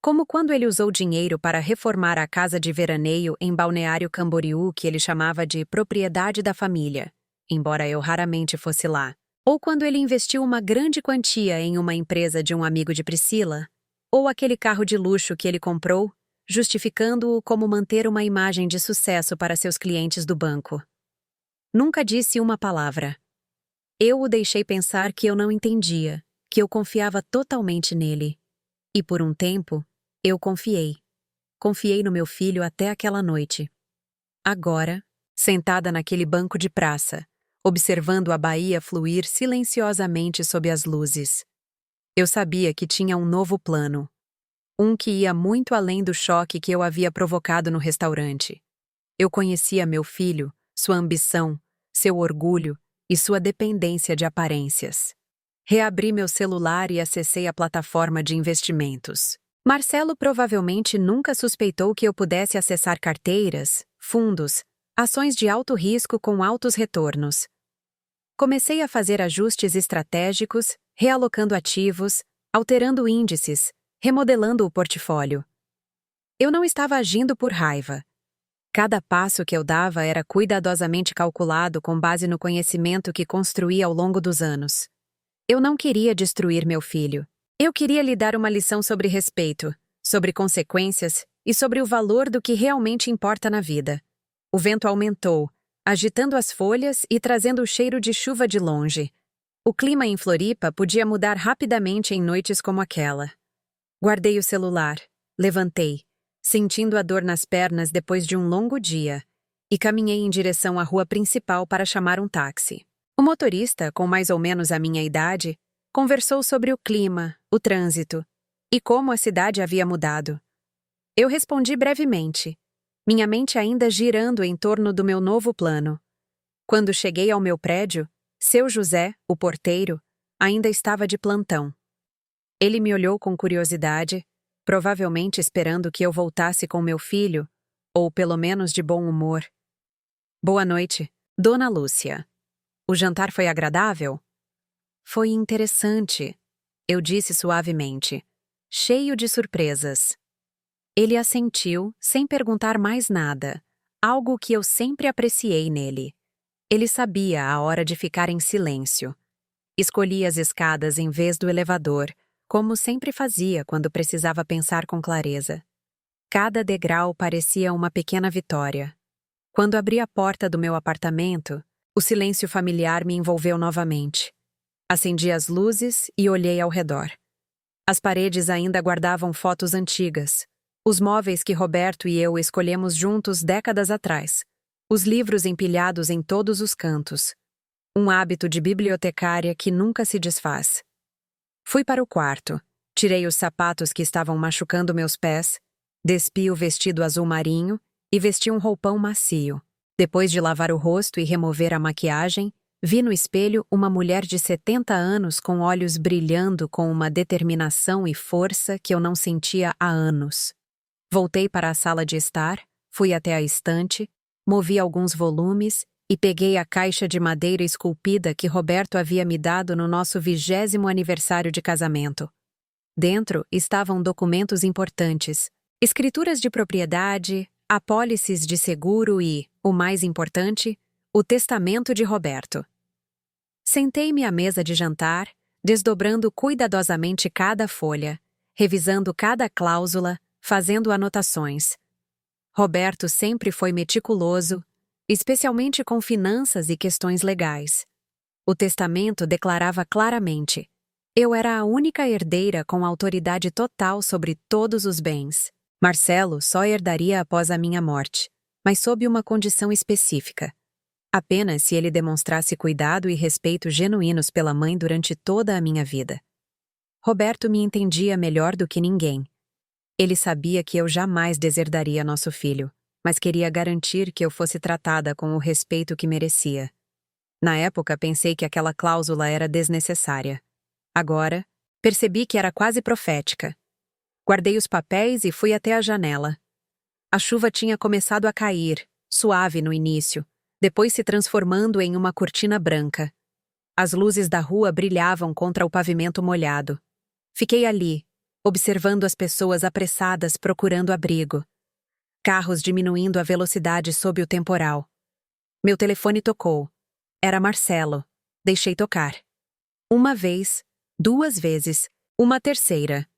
Como quando ele usou dinheiro para reformar a casa de veraneio em Balneário Camboriú, que ele chamava de propriedade da família, embora eu raramente fosse lá. Ou quando ele investiu uma grande quantia em uma empresa de um amigo de Priscila, ou aquele carro de luxo que ele comprou, justificando-o como manter uma imagem de sucesso para seus clientes do banco. Nunca disse uma palavra. Eu o deixei pensar que eu não entendia, que eu confiava totalmente nele. E por um tempo, eu confiei. Confiei no meu filho até aquela noite. Agora, sentada naquele banco de praça, observando a baía fluir silenciosamente sob as luzes, eu sabia que tinha um novo plano. Um que ia muito além do choque que eu havia provocado no restaurante. Eu conhecia meu filho, sua ambição, seu orgulho e sua dependência de aparências. Reabri meu celular e acessei a plataforma de investimentos. Marcelo provavelmente nunca suspeitou que eu pudesse acessar carteiras, fundos, ações de alto risco com altos retornos. Comecei a fazer ajustes estratégicos, realocando ativos, alterando índices, remodelando o portfólio. Eu não estava agindo por raiva. Cada passo que eu dava era cuidadosamente calculado com base no conhecimento que construí ao longo dos anos. Eu não queria destruir meu filho. Eu queria lhe dar uma lição sobre respeito, sobre consequências e sobre o valor do que realmente importa na vida. O vento aumentou, agitando as folhas e trazendo o cheiro de chuva de longe. O clima em Floripa podia mudar rapidamente em noites como aquela. Guardei o celular, levantei, sentindo a dor nas pernas depois de um longo dia, e caminhei em direção à rua principal para chamar um táxi. O motorista, com mais ou menos a minha idade, conversou sobre o clima, o trânsito e como a cidade havia mudado. Eu respondi brevemente, minha mente ainda girando em torno do meu novo plano. Quando cheguei ao meu prédio, seu José, o porteiro, ainda estava de plantão. Ele me olhou com curiosidade, provavelmente esperando que eu voltasse com meu filho, ou pelo menos de bom humor. Boa noite, Dona Lúcia. O jantar foi agradável? Foi interessante, eu disse suavemente, cheio de surpresas. Ele assentiu, sem perguntar mais nada, algo que eu sempre apreciei nele. Ele sabia a hora de ficar em silêncio. Escolhia as escadas em vez do elevador, como sempre fazia quando precisava pensar com clareza. Cada degrau parecia uma pequena vitória. Quando abri a porta do meu apartamento, o silêncio familiar me envolveu novamente. Acendi as luzes e olhei ao redor. As paredes ainda guardavam fotos antigas, os móveis que Roberto e eu escolhemos juntos décadas atrás, os livros empilhados em todos os cantos. Um hábito de bibliotecária que nunca se desfaz. Fui para o quarto, tirei os sapatos que estavam machucando meus pés, despi o vestido azul marinho e vesti um roupão macio. Depois de lavar o rosto e remover a maquiagem, vi no espelho uma mulher de 70 anos com olhos brilhando com uma determinação e força que eu não sentia há anos. Voltei para a sala de estar, fui até a estante, movi alguns volumes e peguei a caixa de madeira esculpida que Roberto havia me dado no nosso 20º aniversário de casamento. Dentro estavam documentos importantes, escrituras de propriedade, apólices de seguro e, o mais importante, o testamento de Roberto. Sentei-me à mesa de jantar, desdobrando cuidadosamente cada folha, revisando cada cláusula, fazendo anotações. Roberto sempre foi meticuloso, especialmente com finanças e questões legais. O testamento declarava claramente: eu era a única herdeira com autoridade total sobre todos os bens. Marcelo só herdaria após a minha morte, mas sob uma condição específica. Apenas se ele demonstrasse cuidado e respeito genuínos pela mãe durante toda a minha vida. Roberto me entendia melhor do que ninguém. Ele sabia que eu jamais deserdaria nosso filho, mas queria garantir que eu fosse tratada com o respeito que merecia. Na época, pensei que aquela cláusula era desnecessária. Agora, percebi que era quase profética. Guardei os papéis e fui até a janela. A chuva tinha começado a cair, suave no início, depois se transformando em uma cortina branca. As luzes da rua brilhavam contra o pavimento molhado. Fiquei ali, observando as pessoas apressadas procurando abrigo. Carros diminuindo a velocidade sob o temporal. Meu telefone tocou. Era Marcelo. Deixei tocar. Uma vez, 2 vezes, uma terceira.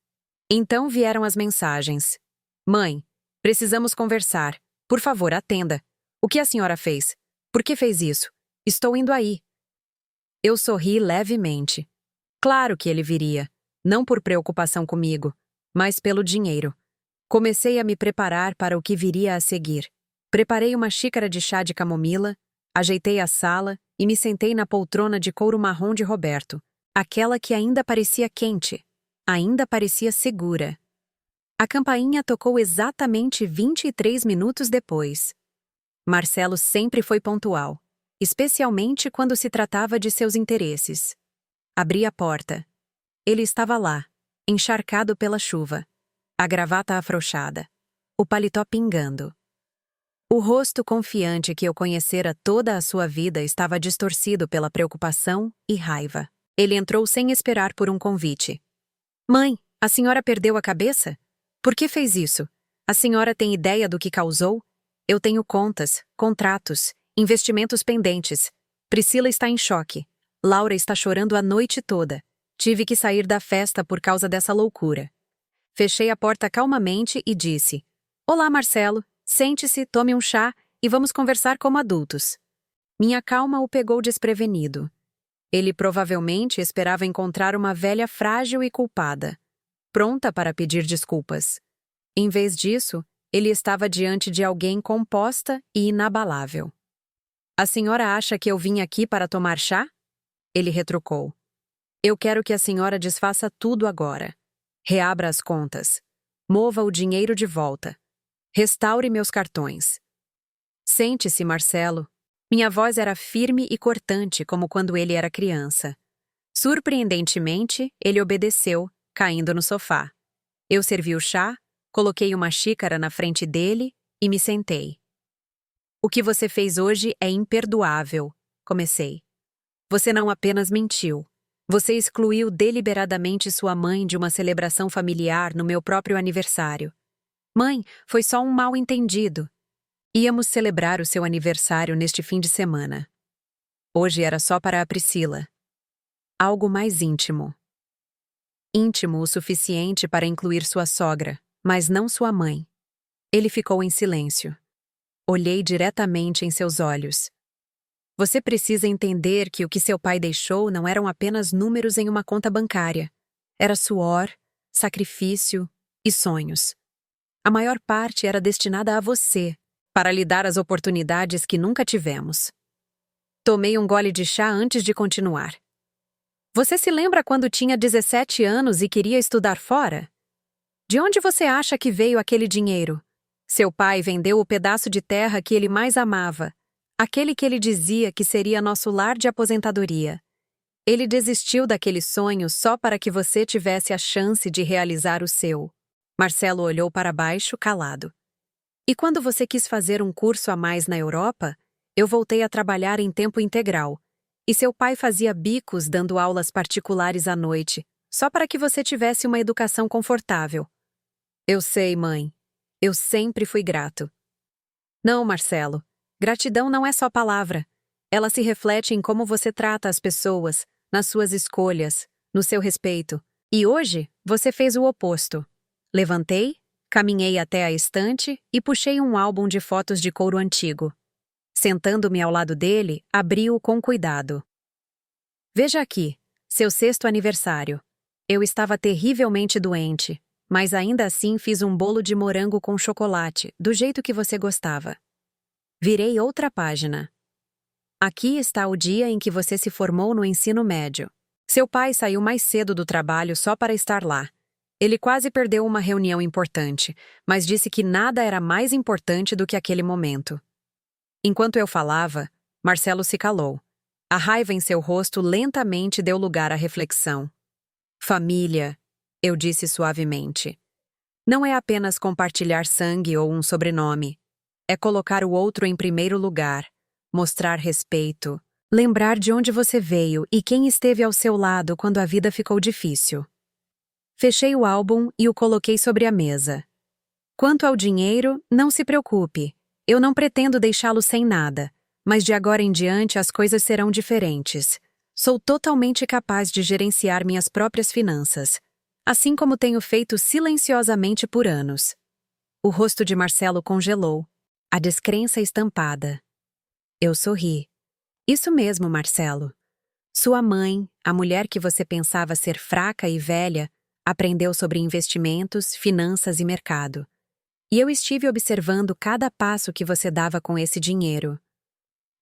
Então vieram as mensagens. Mãe, precisamos conversar. Por favor, atenda. O que a senhora fez? Por que fez isso? Estou indo aí. Eu sorri levemente. Claro que ele viria. Não por preocupação comigo, mas pelo dinheiro. Comecei a me preparar para o que viria a seguir. Preparei uma xícara de chá de camomila, ajeitei a sala e me sentei na poltrona de couro marrom de Roberto, aquela que ainda parecia quente, ainda parecia segura. A campainha tocou exatamente 23 minutos depois. Marcelo sempre foi pontual, especialmente quando se tratava de seus interesses. Abri a porta. Ele estava lá, encharcado pela chuva, a gravata afrouxada, o paletó pingando. O rosto confiante que eu conhecera toda a sua vida estava distorcido pela preocupação e raiva. Ele entrou sem esperar por um convite. Mãe, a senhora perdeu a cabeça? Por que fez isso? A senhora tem ideia do que causou? Eu tenho contas, contratos, investimentos pendentes. Priscila está em choque. Laura está chorando a noite toda. Tive que sair da festa por causa dessa loucura. Fechei a porta calmamente e disse: Olá, Marcelo. Sente-se, tome um chá e vamos conversar como adultos. Minha calma o pegou desprevenido. Ele provavelmente esperava encontrar uma velha frágil e culpada, pronta para pedir desculpas. Em vez disso, ele estava diante de alguém composta e inabalável. A senhora acha que eu vim aqui para tomar chá? Ele retrucou. Eu quero que a senhora desfaça tudo agora. Reabra as contas. Mova o dinheiro de volta. Restaure meus cartões. Sente-se, Marcelo. Minha voz era firme e cortante como quando ele era criança. Surpreendentemente, ele obedeceu, caindo no sofá. Eu servi o chá, coloquei uma xícara na frente dele e me sentei. O que você fez hoje é imperdoável, comecei. Você não apenas mentiu. Você excluiu deliberadamente sua mãe de uma celebração familiar no meu próprio aniversário. Mãe, foi só um mal-entendido. Íamos celebrar o seu aniversário neste fim de semana. Hoje era só para a Priscila. Algo mais íntimo. Íntimo o suficiente para incluir sua sogra, mas não sua mãe. Ele ficou em silêncio. Olhei diretamente em seus olhos. Você precisa entender que o que seu pai deixou não eram apenas números em uma conta bancária. Era suor, sacrifício e sonhos. A maior parte era destinada a você, para lhe dar as oportunidades que nunca tivemos. Tomei um gole de chá antes de continuar. Você se lembra quando tinha 17 anos e queria estudar fora? De onde você acha que veio aquele dinheiro? Seu pai vendeu o pedaço de terra que ele mais amava, aquele que ele dizia que seria nosso lar de aposentadoria. Ele desistiu daquele sonho só para que você tivesse a chance de realizar o seu. Marcelo olhou para baixo, calado. E quando você quis fazer um curso a mais na Europa, eu voltei a trabalhar em tempo integral. E seu pai fazia bicos dando aulas particulares à noite, só para que você tivesse uma educação confortável. Eu sei, mãe. Eu sempre fui grato. Não, Marcelo. Gratidão não é só palavra. Ela se reflete em como você trata as pessoas, nas suas escolhas, no seu respeito. E hoje, você fez o oposto. Levantei, caminhei até a estante e puxei um álbum de fotos de couro antigo. Sentando-me ao lado dele, abri-o com cuidado. Veja aqui, seu 6º aniversário. Eu estava terrivelmente doente, mas ainda assim fiz um bolo de morango com chocolate, do jeito que você gostava. Virei outra página. Aqui está o dia em que você se formou no ensino médio. Seu pai saiu mais cedo do trabalho só para estar lá. Ele quase perdeu uma reunião importante, mas disse que nada era mais importante do que aquele momento. Enquanto eu falava, Marcelo se calou. A raiva em seu rosto lentamente deu lugar à reflexão. Família, eu disse suavemente. Não é apenas compartilhar sangue ou um sobrenome. É colocar o outro em primeiro lugar, mostrar respeito, lembrar de onde você veio e quem esteve ao seu lado quando a vida ficou difícil. Fechei o álbum e o coloquei sobre a mesa. Quanto ao dinheiro, não se preocupe. Eu não pretendo deixá-lo sem nada, mas de agora em diante as coisas serão diferentes. Sou totalmente capaz de gerenciar minhas próprias finanças, assim como tenho feito silenciosamente por anos. O rosto de Marcelo congelou, a descrença estampada. Eu sorri. Isso mesmo, Marcelo. Sua mãe, a mulher que você pensava ser fraca e velha, aprendeu sobre investimentos, finanças e mercado. E eu estive observando cada passo que você dava com esse dinheiro.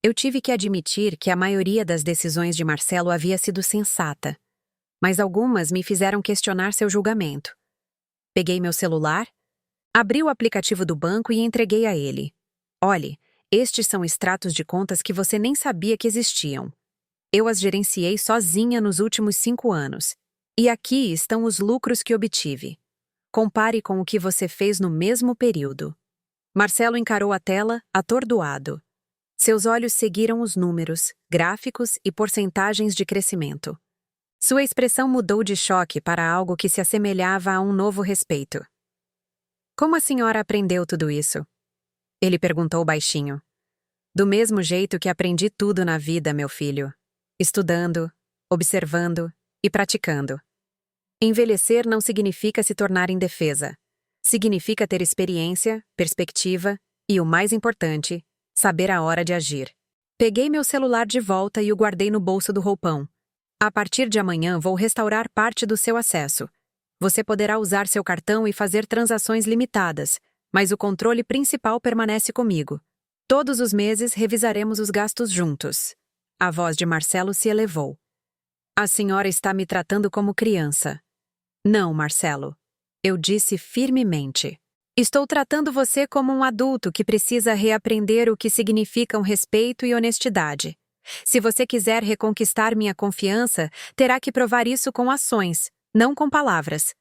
Eu tive que admitir que a maioria das decisões de Marcelo havia sido sensata, mas algumas me fizeram questionar seu julgamento. Peguei meu celular, abri o aplicativo do banco e entreguei a ele. Olhe, estes são extratos de contas que você nem sabia que existiam. Eu as gerenciei sozinha nos últimos 5 anos. E aqui estão os lucros que obtive. Compare com o que você fez no mesmo período. Marcelo encarou a tela, atordoado. Seus olhos seguiram os números, gráficos e porcentagens de crescimento. Sua expressão mudou de choque para algo que se assemelhava a um novo respeito. Como a senhora aprendeu tudo isso? Ele perguntou baixinho. Do mesmo jeito que aprendi tudo na vida, meu filho. Estudando, observando e praticando. Envelhecer não significa se tornar indefesa. Significa ter experiência, perspectiva e, o mais importante, saber a hora de agir. Peguei meu celular de volta e o guardei no bolso do roupão. A partir de amanhã vou restaurar parte do seu acesso. Você poderá usar seu cartão e fazer transações limitadas, mas o controle principal permanece comigo. Todos os meses revisaremos os gastos juntos. A voz de Marcelo se elevou. A senhora está me tratando como criança. Não, Marcelo. Eu disse firmemente. Estou tratando você como um adulto que precisa reaprender o que significam respeito e honestidade. Se você quiser reconquistar minha confiança, terá que provar isso com ações, não com palavras.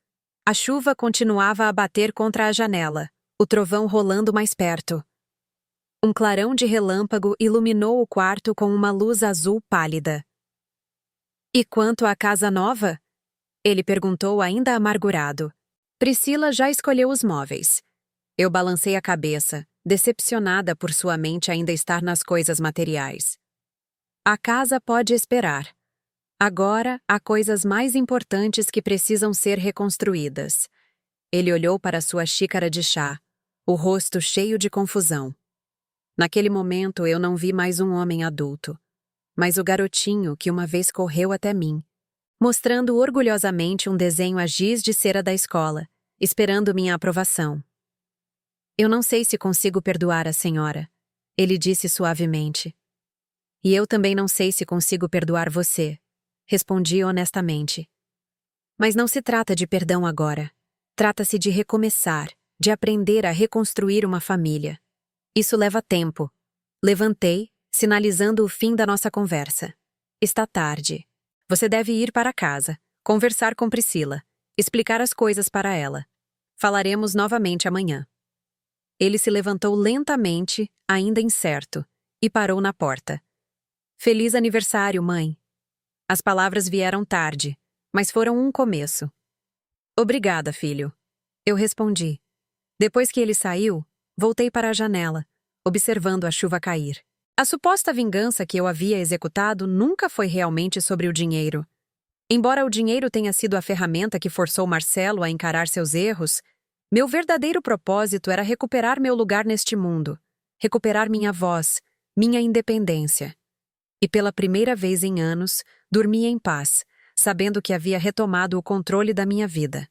A chuva continuava a bater contra a janela, o trovão rolando mais perto. Um clarão de relâmpago iluminou o quarto com uma luz azul pálida. E quanto à casa nova? Ele perguntou ainda amargurado. Priscila já escolheu os móveis. Eu balancei a cabeça, decepcionada por sua mente ainda estar nas coisas materiais. A casa pode esperar. Agora há coisas mais importantes que precisam ser reconstruídas. Ele olhou para sua xícara de chá, o rosto cheio de confusão. Naquele momento eu não vi mais um homem adulto, mas o garotinho que uma vez correu até mim, mostrando orgulhosamente um desenho a giz de cera da escola, esperando minha aprovação. Eu não sei se consigo perdoar a senhora, ele disse suavemente. E eu também não sei se consigo perdoar você, respondi honestamente. Mas não se trata de perdão agora. Trata-se de recomeçar, de aprender a reconstruir uma família. Isso leva tempo. Levantei, sinalizando o fim da nossa conversa. Está tarde. Você deve ir para casa, conversar com Priscila, explicar as coisas para ela. Falaremos novamente amanhã. Ele se levantou lentamente, ainda incerto, e parou na porta. Feliz aniversário, mãe. As palavras vieram tarde, mas foram um começo. Obrigada, filho. Eu respondi. Depois que ele saiu, voltei para a janela, observando a chuva cair. A suposta vingança que eu havia executado nunca foi realmente sobre o dinheiro. Embora o dinheiro tenha sido a ferramenta que forçou Marcelo a encarar seus erros, meu verdadeiro propósito era recuperar meu lugar neste mundo, recuperar minha voz, minha independência. E pela primeira vez em anos, dormi em paz, sabendo que havia retomado o controle da minha vida.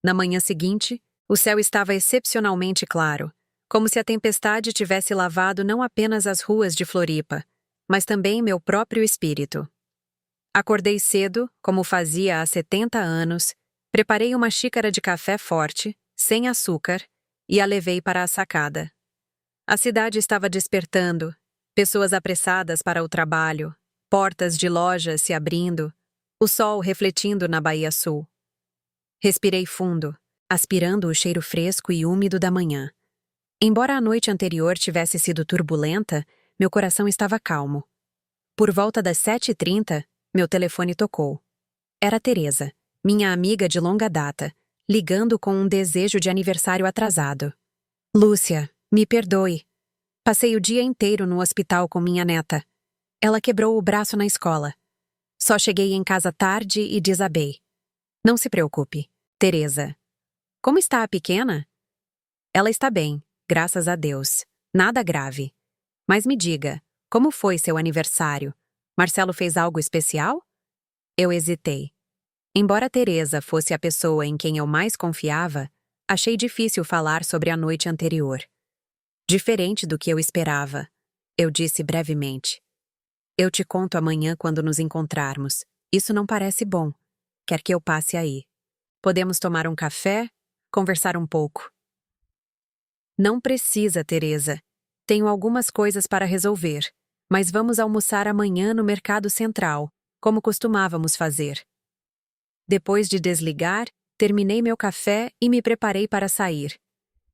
Na manhã seguinte, o céu estava excepcionalmente claro, como se a tempestade tivesse lavado não apenas as ruas de Floripa, mas também meu próprio espírito. Acordei cedo, como fazia há 70 anos, preparei uma xícara de café forte, sem açúcar, e a levei para a sacada. A cidade estava despertando, pessoas apressadas para o trabalho, portas de lojas se abrindo, o sol refletindo na Baía Sul. Respirei fundo, aspirando o cheiro fresco e úmido da manhã. Embora a noite anterior tivesse sido turbulenta, meu coração estava calmo. Por volta das 7h30, meu telefone tocou. Era Teresa, minha amiga de longa data, ligando com um desejo de aniversário atrasado. Lúcia, me perdoe. Passei o dia inteiro no hospital com minha neta. Ela quebrou o braço na escola. Só cheguei em casa tarde e desabei. Não se preocupe, Teresa. Como está a pequena? Ela está bem, graças a Deus. Nada grave. Mas me diga, como foi seu aniversário? Marcelo fez algo especial? Eu hesitei. Embora Teresa fosse a pessoa em quem eu mais confiava, achei difícil falar sobre a noite anterior. Diferente do que eu esperava, eu disse brevemente. Eu te conto amanhã quando nos encontrarmos. Isso não parece bom. Quer que eu passe aí? Podemos tomar um café? Conversar um pouco? Não precisa, Teresa. Tenho algumas coisas para resolver, mas vamos almoçar amanhã no Mercado Central, como costumávamos fazer. Depois de desligar, terminei meu café e me preparei para sair.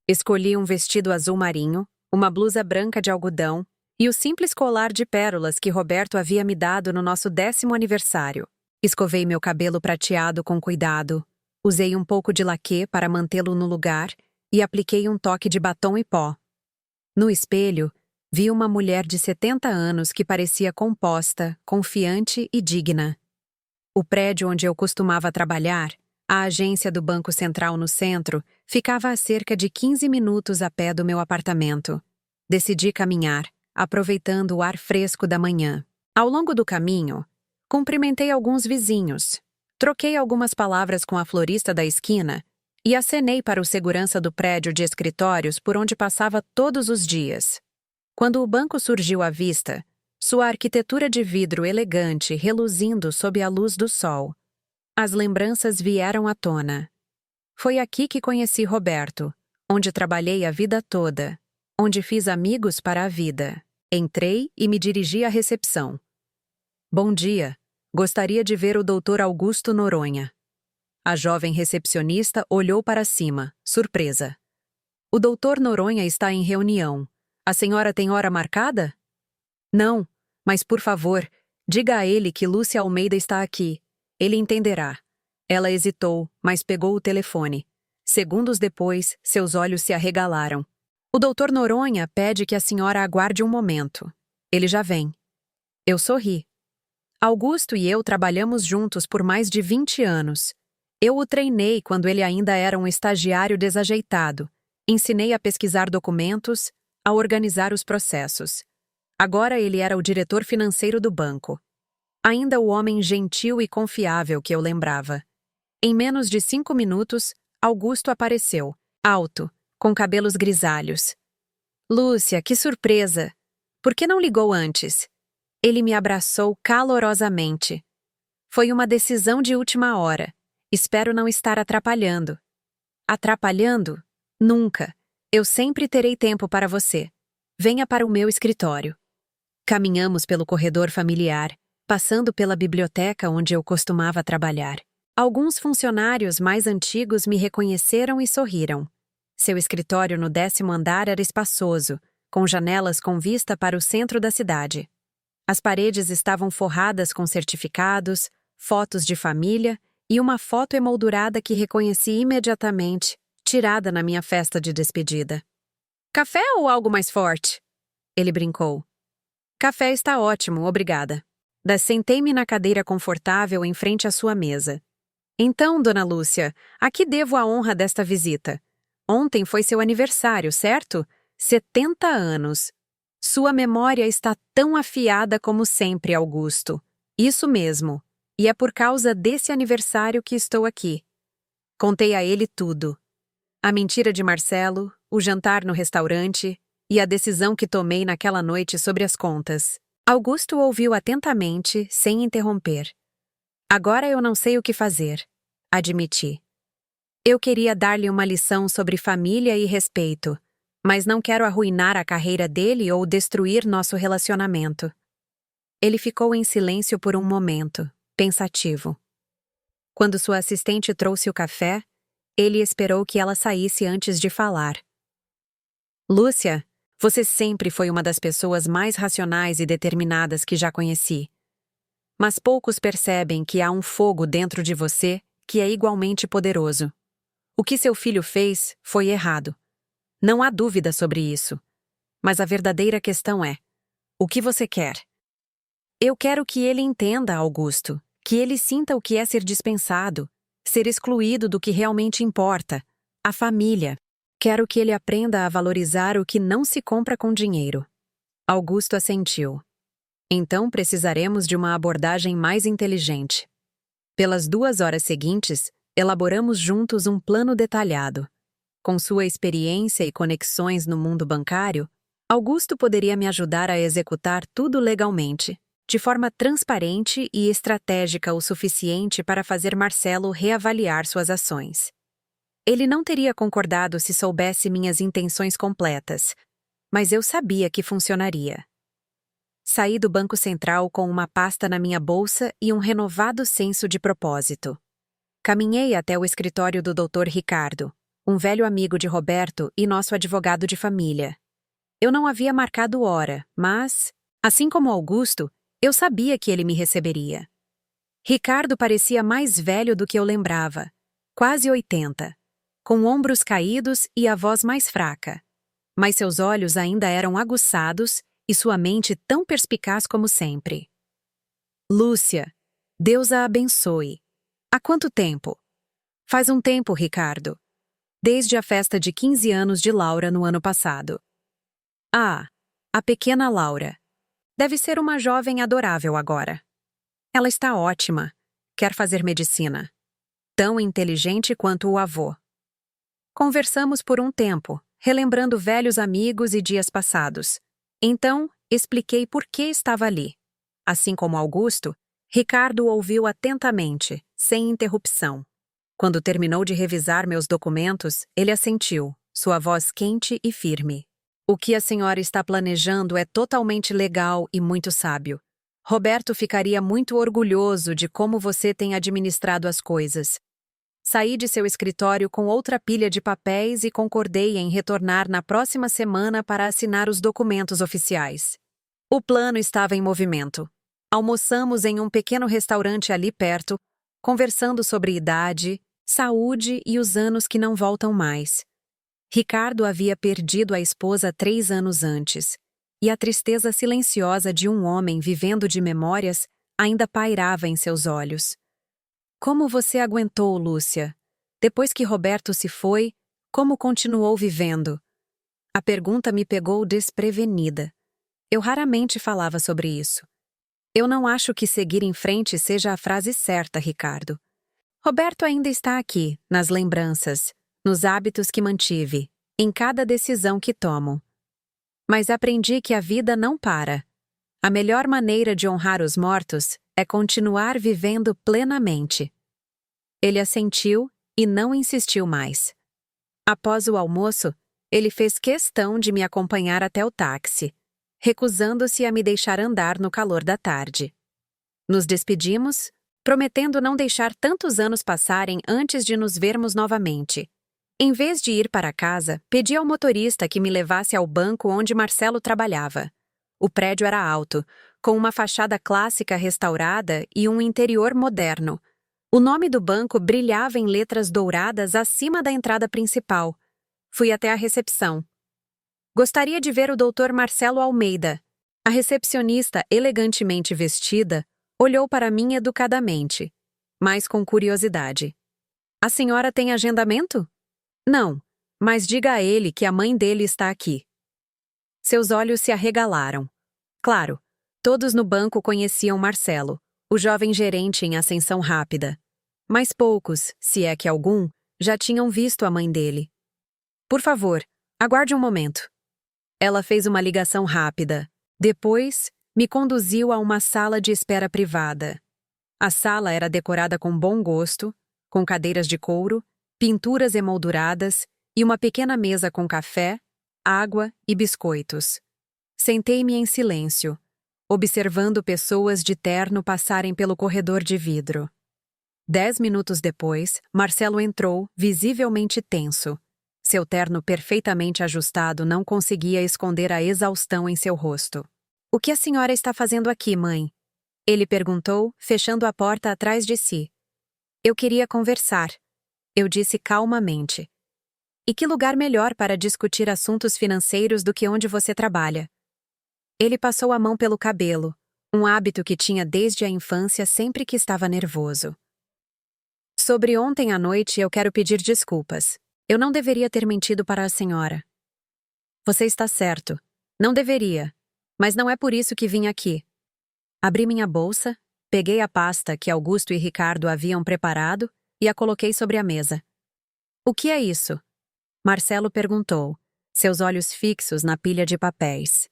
Escolhi um vestido azul marinho, uma blusa branca de algodão e o simples colar de pérolas que Roberto havia me dado no nosso 10º aniversário. Escovei meu cabelo prateado com cuidado, usei um pouco de laquê para mantê-lo no lugar e apliquei um toque de batom e pó. No espelho, vi uma mulher de 70 anos que parecia composta, confiante e digna. O prédio onde eu costumava trabalhar, a agência do Banco Central no centro, ficava a cerca de 15 minutos a pé do meu apartamento. Decidi caminhar, aproveitando o ar fresco da manhã. Ao longo do caminho, cumprimentei alguns vizinhos, troquei algumas palavras com a florista da esquina e acenei para o segurança do prédio de escritórios por onde passava todos os dias. Quando o banco surgiu à vista, sua arquitetura de vidro elegante reluzindo sob a luz do sol, as lembranças vieram à tona. Foi aqui que conheci Roberto, onde trabalhei a vida toda, onde fiz amigos para a vida. Entrei e me dirigi à recepção. Bom dia, gostaria de ver o Dr. Augusto Noronha. A jovem recepcionista olhou para cima, surpresa. O Dr. Noronha está em reunião. A senhora tem hora marcada? Não, mas por favor, diga a ele que Lúcia Almeida está aqui. Ele entenderá. Ela hesitou, mas pegou o telefone. Segundos depois, seus olhos se arregalaram. O Dr. Noronha pede que a senhora aguarde um momento. Ele já vem. Eu sorri. Augusto e eu trabalhamos juntos por mais de 20 anos. Eu o treinei quando ele ainda era um estagiário desajeitado. Ensinei a pesquisar documentos, a organizar os processos. Agora ele era o diretor financeiro do banco. Ainda o homem gentil e confiável que eu lembrava. Em menos de 5 minutos, Augusto apareceu, alto, com cabelos grisalhos. Lúcia, que surpresa! Por que não ligou antes? Ele me abraçou calorosamente. Foi uma decisão de última hora. Espero não estar atrapalhando. Atrapalhando? Nunca. Eu sempre terei tempo para você. Venha para o meu escritório. Caminhamos pelo corredor familiar, passando pela biblioteca onde eu costumava trabalhar. Alguns funcionários mais antigos me reconheceram e sorriram. Seu escritório no 10º andar era espaçoso, com janelas com vista para o centro da cidade. As paredes estavam forradas com certificados, fotos de família e uma foto emoldurada que reconheci imediatamente, tirada na minha festa de despedida. Café ou algo mais forte? Ele brincou. Café está ótimo, obrigada. Sentei-me na cadeira confortável em frente à sua mesa. Então, dona Lúcia, a que devo a honra desta visita? Ontem foi seu aniversário, certo? 70 anos. Sua memória está tão afiada como sempre, Augusto. Isso mesmo. E é por causa desse aniversário que estou aqui. Contei a ele tudo. A mentira de Marcelo, o jantar no restaurante e a decisão que tomei naquela noite sobre as contas. Augusto ouviu atentamente, sem interromper. Agora eu não sei o que fazer, admiti. Eu queria dar-lhe uma lição sobre família e respeito, mas não quero arruinar a carreira dele ou destruir nosso relacionamento. Ele ficou em silêncio por um momento, pensativo. Quando sua assistente trouxe o café, ele esperou que ela saísse antes de falar. Lúcia, você sempre foi uma das pessoas mais racionais e determinadas que já conheci. Mas poucos percebem que há um fogo dentro de você que é igualmente poderoso. O que seu filho fez foi errado. Não há dúvida sobre isso. Mas a verdadeira questão é: o que você quer? Eu quero que ele entenda, Augusto, que ele sinta o que é ser dispensado, ser excluído do que realmente importa, a família. Quero que ele aprenda a valorizar o que não se compra com dinheiro. Augusto assentiu. Então precisaremos de uma abordagem mais inteligente. Pelas 2 horas seguintes, elaboramos juntos um plano detalhado. Com sua experiência e conexões no mundo bancário, Augusto poderia me ajudar a executar tudo legalmente, de forma transparente e estratégica o suficiente para fazer Marcelo reavaliar suas ações. Ele não teria concordado se soubesse minhas intenções completas, mas eu sabia que funcionaria. Saí do Banco Central com uma pasta na minha bolsa e um renovado senso de propósito. Caminhei até o escritório do Dr. Ricardo, um velho amigo de Roberto e nosso advogado de família. Eu não havia marcado hora, mas, assim como Augusto, eu sabia que ele me receberia. Ricardo parecia mais velho do que eu lembrava, quase 80, com ombros caídos e a voz mais fraca. Mas seus olhos ainda eram aguçados e sua mente tão perspicaz como sempre. Lúcia, Deus a abençoe. Há quanto tempo? Faz um tempo, Ricardo. Desde a festa de 15 anos de Laura no ano passado. Ah, a pequena Laura. Deve ser uma jovem adorável agora. Ela está ótima. Quer fazer medicina. Tão inteligente quanto o avô. Conversamos por um tempo, relembrando velhos amigos e dias passados. Então, expliquei por que estava ali. Assim como Augusto, Ricardo ouviu atentamente, sem interrupção. Quando terminou de revisar meus documentos, ele assentiu, sua voz quente e firme. O que a senhora está planejando é totalmente legal e muito sábio. Roberto ficaria muito orgulhoso de como você tem administrado as coisas. Saí de seu escritório com outra pilha de papéis e concordei em retornar na próxima semana para assinar os documentos oficiais. O plano estava em movimento. Almoçamos em um pequeno restaurante ali perto, conversando sobre idade, saúde e os anos que não voltam mais. Ricardo havia perdido a esposa 3 anos antes, e a tristeza silenciosa de um homem vivendo de memórias ainda pairava em seus olhos. Como você aguentou, Lúcia? Depois que Roberto se foi, como continuou vivendo? A pergunta me pegou desprevenida. Eu raramente falava sobre isso. Eu não acho que seguir em frente seja a frase certa, Ricardo. Roberto ainda está aqui, nas lembranças, nos hábitos que mantive, em cada decisão que tomo. Mas aprendi que a vida não para. A melhor maneira de honrar os mortos é continuar vivendo plenamente. Ele assentiu e não insistiu mais. Após o almoço, ele fez questão de me acompanhar até o táxi, recusando-se a me deixar andar no calor da tarde. Nos despedimos, prometendo não deixar tantos anos passarem antes de nos vermos novamente. Em vez de ir para casa, pedi ao motorista que me levasse ao banco onde Marcelo trabalhava. O prédio era alto, com uma fachada clássica restaurada e um interior moderno. O nome do banco brilhava em letras douradas acima da entrada principal. Fui até a recepção. Gostaria de ver o Dr. Marcelo Almeida. A recepcionista, elegantemente vestida, olhou para mim educadamente, mas com curiosidade. A senhora tem agendamento? Não, mas diga a ele que a mãe dele está aqui. Seus olhos se arregalaram. Claro, todos no banco conheciam Marcelo, o jovem gerente em ascensão rápida. Mas poucos, se é que algum, já tinham visto a mãe dele. Por favor, aguarde um momento. Ela fez uma ligação rápida. Depois, me conduziu a uma sala de espera privada. A sala era decorada com bom gosto, com cadeiras de couro, pinturas emolduradas e uma pequena mesa com café, água e biscoitos. Sentei-me em silêncio, observando pessoas de terno passarem pelo corredor de vidro. 10 minutos depois, Marcelo entrou, visivelmente tenso. Seu terno perfeitamente ajustado não conseguia esconder a exaustão em seu rosto. "O que a senhora está fazendo aqui, mãe?" Ele perguntou, fechando a porta atrás de si. Eu queria conversar, eu disse calmamente. E que lugar melhor para discutir assuntos financeiros do que onde você trabalha? Ele passou a mão pelo cabelo, um hábito que tinha desde a infância sempre que estava nervoso. Sobre ontem à noite eu quero pedir desculpas. Eu não deveria ter mentido para a senhora. Você está certo. Não deveria. Mas não é por isso que vim aqui. Abri minha bolsa, peguei a pasta que Augusto e Ricardo haviam preparado e a coloquei sobre a mesa. O que é isso? Marcelo perguntou, seus olhos fixos na pilha de papéis.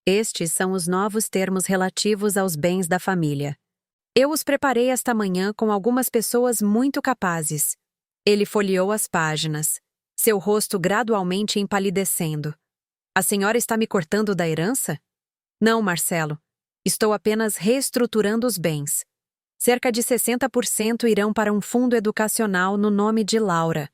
Estes são os novos termos relativos aos bens da família. Eu os preparei esta manhã com algumas pessoas muito capazes. Ele folheou as páginas, seu rosto gradualmente empalidecendo. A senhora está me cortando da herança? Não, Marcelo. Estou apenas reestruturando os bens. Cerca de 60% irão para um fundo educacional no nome de Laura.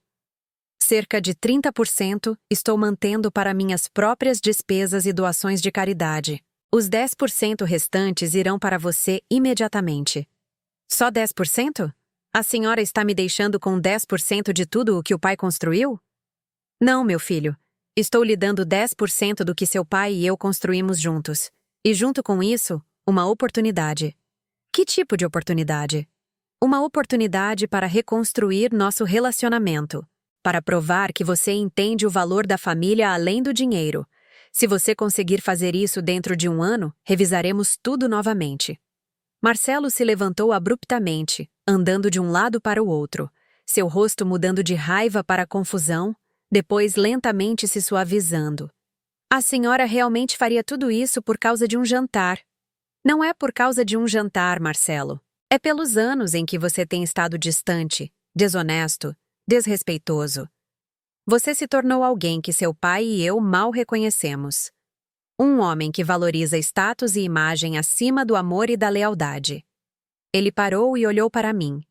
Cerca de 30% estou mantendo para minhas próprias despesas e doações de caridade. Os 10% restantes irão para você imediatamente. Só 10%? A senhora está me deixando com 10% de tudo o que o pai construiu? Não, meu filho. Estou lhe dando 10% do que seu pai e eu construímos juntos. E junto com isso, uma oportunidade. Que tipo de oportunidade? Uma oportunidade para reconstruir nosso relacionamento. Para provar que você entende o valor da família além do dinheiro. Se você conseguir fazer isso dentro de um ano, revisaremos tudo novamente. Marcelo se levantou abruptamente, andando de um lado para o outro, seu rosto mudando de raiva para confusão, depois lentamente se suavizando. A senhora realmente faria tudo isso por causa de um jantar. Não é por causa de um jantar, Marcelo. É pelos anos em que você tem estado distante, desonesto, desrespeitoso. Você se tornou alguém que seu pai e eu mal reconhecemos. Um homem que valoriza status e imagem acima do amor e da lealdade. Ele parou e olhou para mim.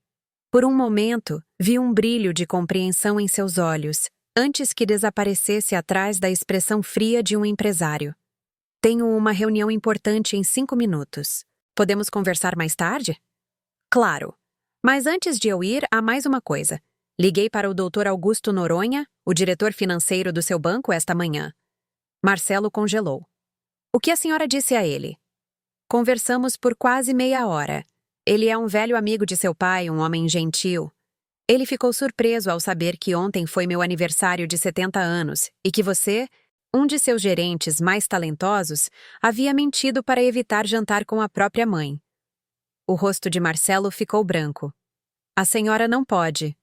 Por um momento, vi um brilho de compreensão em seus olhos, antes que desaparecesse atrás da expressão fria de um empresário. Tenho uma reunião importante em 5 minutos. Podemos conversar mais tarde? Claro. Mas antes de eu ir, há mais uma coisa. Liguei para o Dr. Augusto Noronha, o diretor financeiro do seu banco, esta manhã. Marcelo congelou. O que a senhora disse a ele? Conversamos por quase meia hora. Ele é um velho amigo de seu pai, um homem gentil. Ele ficou surpreso ao saber que ontem foi meu aniversário de 70 anos e que você, um de seus gerentes mais talentosos, havia mentido para evitar jantar com a própria mãe. O rosto de Marcelo ficou branco. A senhora não pode.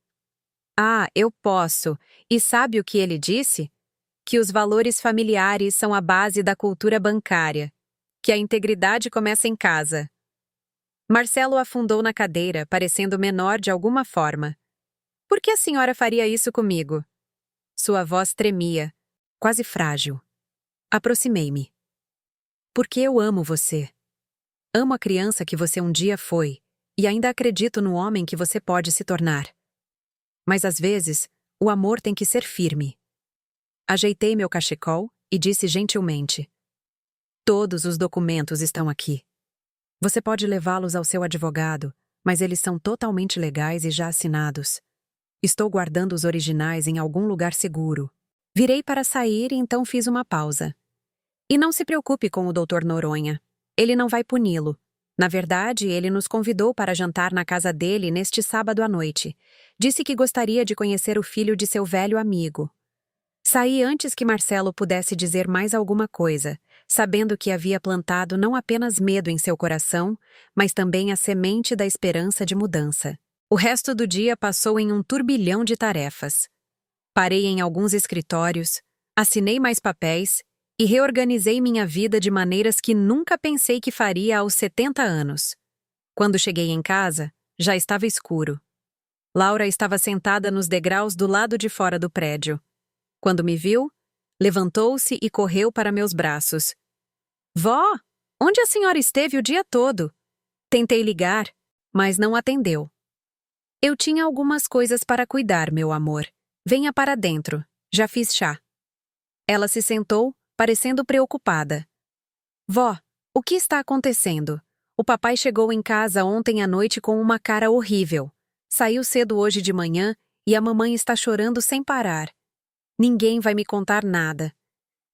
Ah, eu posso. E sabe o que ele disse? Que os valores familiares são a base da cultura bancária. Que a integridade começa em casa. Marcelo afundou na cadeira, parecendo menor de alguma forma. Por que a senhora faria isso comigo? Sua voz tremia, quase frágil. Aproximei-me. Porque eu amo você. Amo a criança que você um dia foi, e ainda acredito no homem que você pode se tornar. Mas às vezes, o amor tem que ser firme. Ajeitei meu cachecol e disse gentilmente: todos os documentos estão aqui. Você pode levá-los ao seu advogado, mas eles são totalmente legais e já assinados. Estou guardando os originais em algum lugar seguro. Virei para sair e então fiz uma pausa. E não se preocupe com o Dr. Noronha. Ele não vai puni-lo. Na verdade, ele nos convidou para jantar na casa dele neste sábado à noite. Disse que gostaria de conhecer o filho de seu velho amigo. Saí antes que Marcelo pudesse dizer mais alguma coisa, sabendo que havia plantado não apenas medo em seu coração, mas também a semente da esperança de mudança. O resto do dia passou em um turbilhão de tarefas. Parei em alguns escritórios, assinei mais papéis e reorganizei minha vida de maneiras que nunca pensei que faria aos 70 anos. Quando cheguei em casa, já estava escuro. Laura estava sentada nos degraus do lado de fora do prédio. Quando me viu, levantou-se e correu para meus braços. Vó, onde a senhora esteve o dia todo? Tentei ligar, mas não atendeu. Eu tinha algumas coisas para cuidar, meu amor. Venha para dentro, já fiz chá. Ela se sentou, parecendo preocupada. Vó, o que está acontecendo? O papai chegou em casa ontem à noite com uma cara horrível. Saiu cedo hoje de manhã e a mamãe está chorando sem parar. Ninguém vai me contar nada.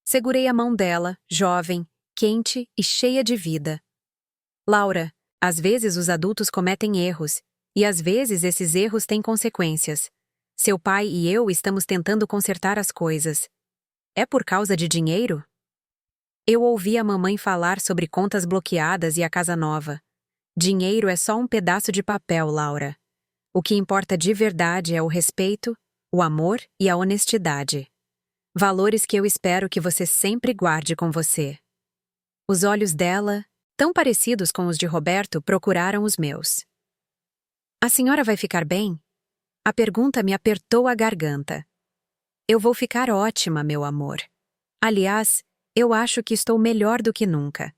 Segurei a mão dela, jovem, quente e cheia de vida. Laura, às vezes os adultos cometem erros, e às vezes esses erros têm consequências. Seu pai e eu estamos tentando consertar as coisas. É por causa de dinheiro? Eu ouvi a mamãe falar sobre contas bloqueadas e a casa nova. Dinheiro é só um pedaço de papel, Laura. O que importa de verdade é o respeito, o amor e a honestidade. Valores que eu espero que você sempre guarde com você. Os olhos dela, tão parecidos com os de Roberto, procuraram os meus. A senhora vai ficar bem? A pergunta me apertou a garganta. Eu vou ficar ótima, meu amor. Aliás, eu acho que estou melhor do que nunca.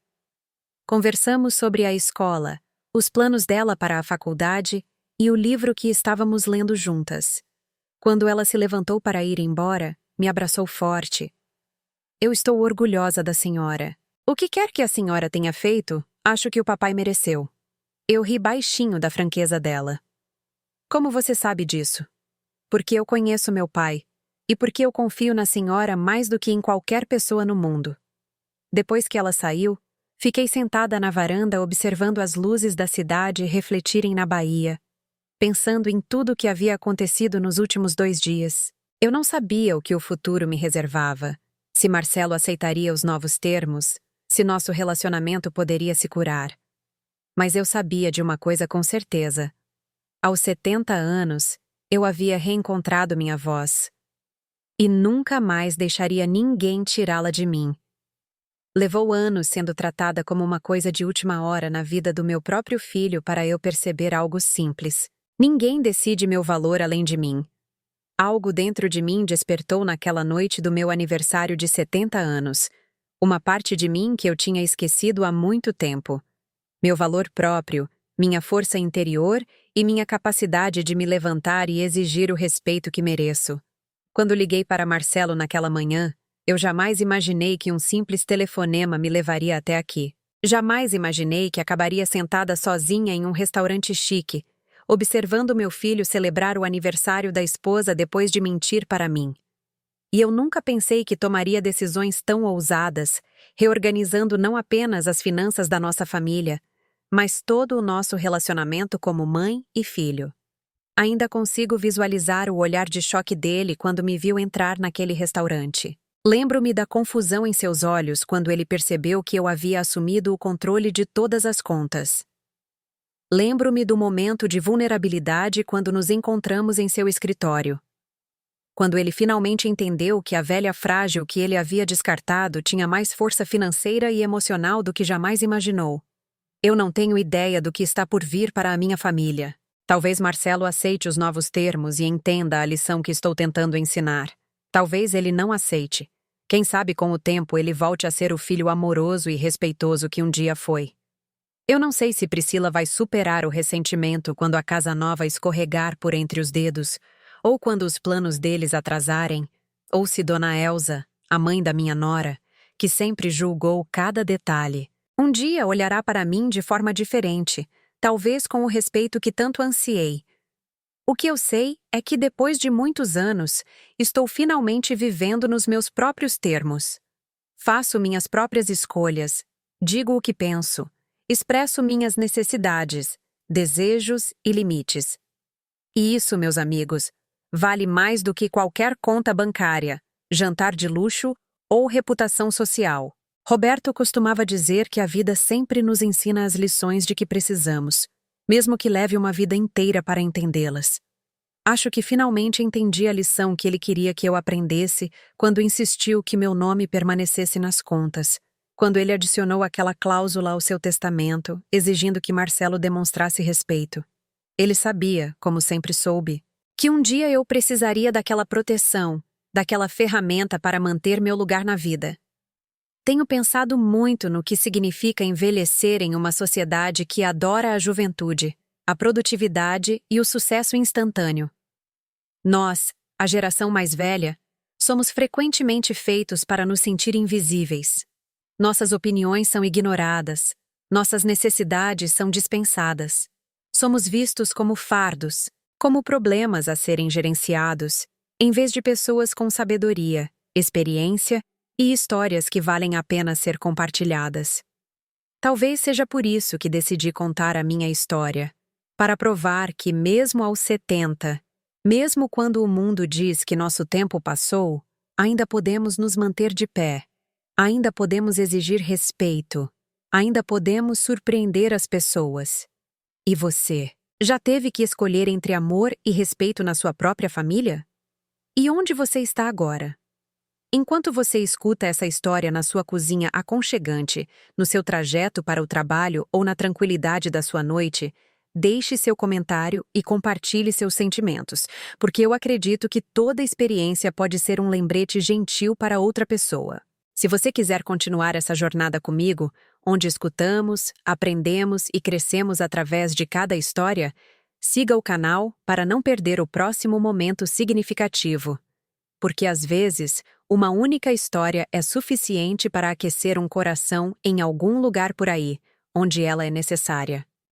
Conversamos sobre a escola, os planos dela para a faculdade e o livro que estávamos lendo juntas. Quando ela se levantou para ir embora, me abraçou forte. Eu estou orgulhosa da senhora. O que quer que a senhora tenha feito, acho que o papai mereceu. Eu ri baixinho da franqueza dela. Como você sabe disso? Porque eu conheço meu pai, e porque eu confio na senhora mais do que em qualquer pessoa no mundo. Depois que ela saiu, fiquei sentada na varanda observando as luzes da cidade refletirem na baía, pensando em tudo o que havia acontecido nos últimos 2 dias. Eu não sabia o que o futuro me reservava, se Marcelo aceitaria os novos termos, se nosso relacionamento poderia se curar. Mas eu sabia de uma coisa com certeza. Aos 70 anos, eu havia reencontrado minha voz. E nunca mais deixaria ninguém tirá-la de mim. Levou anos sendo tratada como uma coisa de última hora na vida do meu próprio filho para eu perceber algo simples. Ninguém decide meu valor além de mim. Algo dentro de mim despertou naquela noite do meu aniversário de 70 anos. Uma parte de mim que eu tinha esquecido há muito tempo. Meu valor próprio, minha força interior e minha capacidade de me levantar e exigir o respeito que mereço. Quando liguei para Marcelo naquela manhã, eu jamais imaginei que um simples telefonema me levaria até aqui. Jamais imaginei que acabaria sentada sozinha em um restaurante chique, observando meu filho celebrar o aniversário da esposa depois de mentir para mim. E eu nunca pensei que tomaria decisões tão ousadas, reorganizando não apenas as finanças da nossa família, mas todo o nosso relacionamento como mãe e filho. Ainda consigo visualizar o olhar de choque dele quando me viu entrar naquele restaurante. Lembro-me da confusão em seus olhos quando ele percebeu que eu havia assumido o controle de todas as contas. Lembro-me do momento de vulnerabilidade quando nos encontramos em seu escritório. Quando ele finalmente entendeu que a velha frágil que ele havia descartado tinha mais força financeira e emocional do que jamais imaginou. Eu não tenho ideia do que está por vir para a minha família. Talvez Marcelo aceite os novos termos e entenda a lição que estou tentando ensinar. Talvez ele não aceite. Quem sabe com o tempo ele volte a ser o filho amoroso e respeitoso que um dia foi. Eu não sei se Priscila vai superar o ressentimento quando a casa nova escorregar por entre os dedos, ou quando os planos deles atrasarem, ou se Dona Elsa, a mãe da minha nora, que sempre julgou cada detalhe, um dia olhará para mim de forma diferente, talvez com o respeito que tanto ansiei. O que eu sei é que depois de muitos anos, estou finalmente vivendo nos meus próprios termos. Faço minhas próprias escolhas, digo o que penso, expresso minhas necessidades, desejos e limites. E isso, meus amigos, vale mais do que qualquer conta bancária, jantar de luxo ou reputação social. Roberto costumava dizer que a vida sempre nos ensina as lições de que precisamos, mesmo que leve uma vida inteira para entendê-las. Acho que finalmente entendi a lição que ele queria que eu aprendesse quando insistiu que meu nome permanecesse nas contas, quando ele adicionou aquela cláusula ao seu testamento, exigindo que Marcelo demonstrasse respeito. Ele sabia, como sempre soube, que um dia eu precisaria daquela proteção, daquela ferramenta para manter meu lugar na vida. Tenho pensado muito no que significa envelhecer em uma sociedade que adora a juventude, a produtividade e o sucesso instantâneo. Nós, a geração mais velha, somos frequentemente feitos para nos sentir invisíveis. Nossas opiniões são ignoradas, nossas necessidades são dispensadas. Somos vistos como fardos, como problemas a serem gerenciados, em vez de pessoas com sabedoria, experiência e histórias que valem a pena ser compartilhadas. Talvez seja por isso que decidi contar a minha história, para provar que mesmo aos 70, mesmo quando o mundo diz que nosso tempo passou, ainda podemos nos manter de pé, ainda podemos exigir respeito, ainda podemos surpreender as pessoas. E você, já teve que escolher entre amor e respeito na sua própria família? E onde você está agora? Enquanto você escuta essa história na sua cozinha aconchegante, no seu trajeto para o trabalho ou na tranquilidade da sua noite, deixe seu comentário e compartilhe seus sentimentos, porque eu acredito que toda experiência pode ser um lembrete gentil para outra pessoa. Se você quiser continuar essa jornada comigo, onde escutamos, aprendemos e crescemos através de cada história, siga o canal para não perder o próximo momento significativo. Porque às vezes, uma única história é suficiente para aquecer um coração em algum lugar por aí, onde ela é necessária.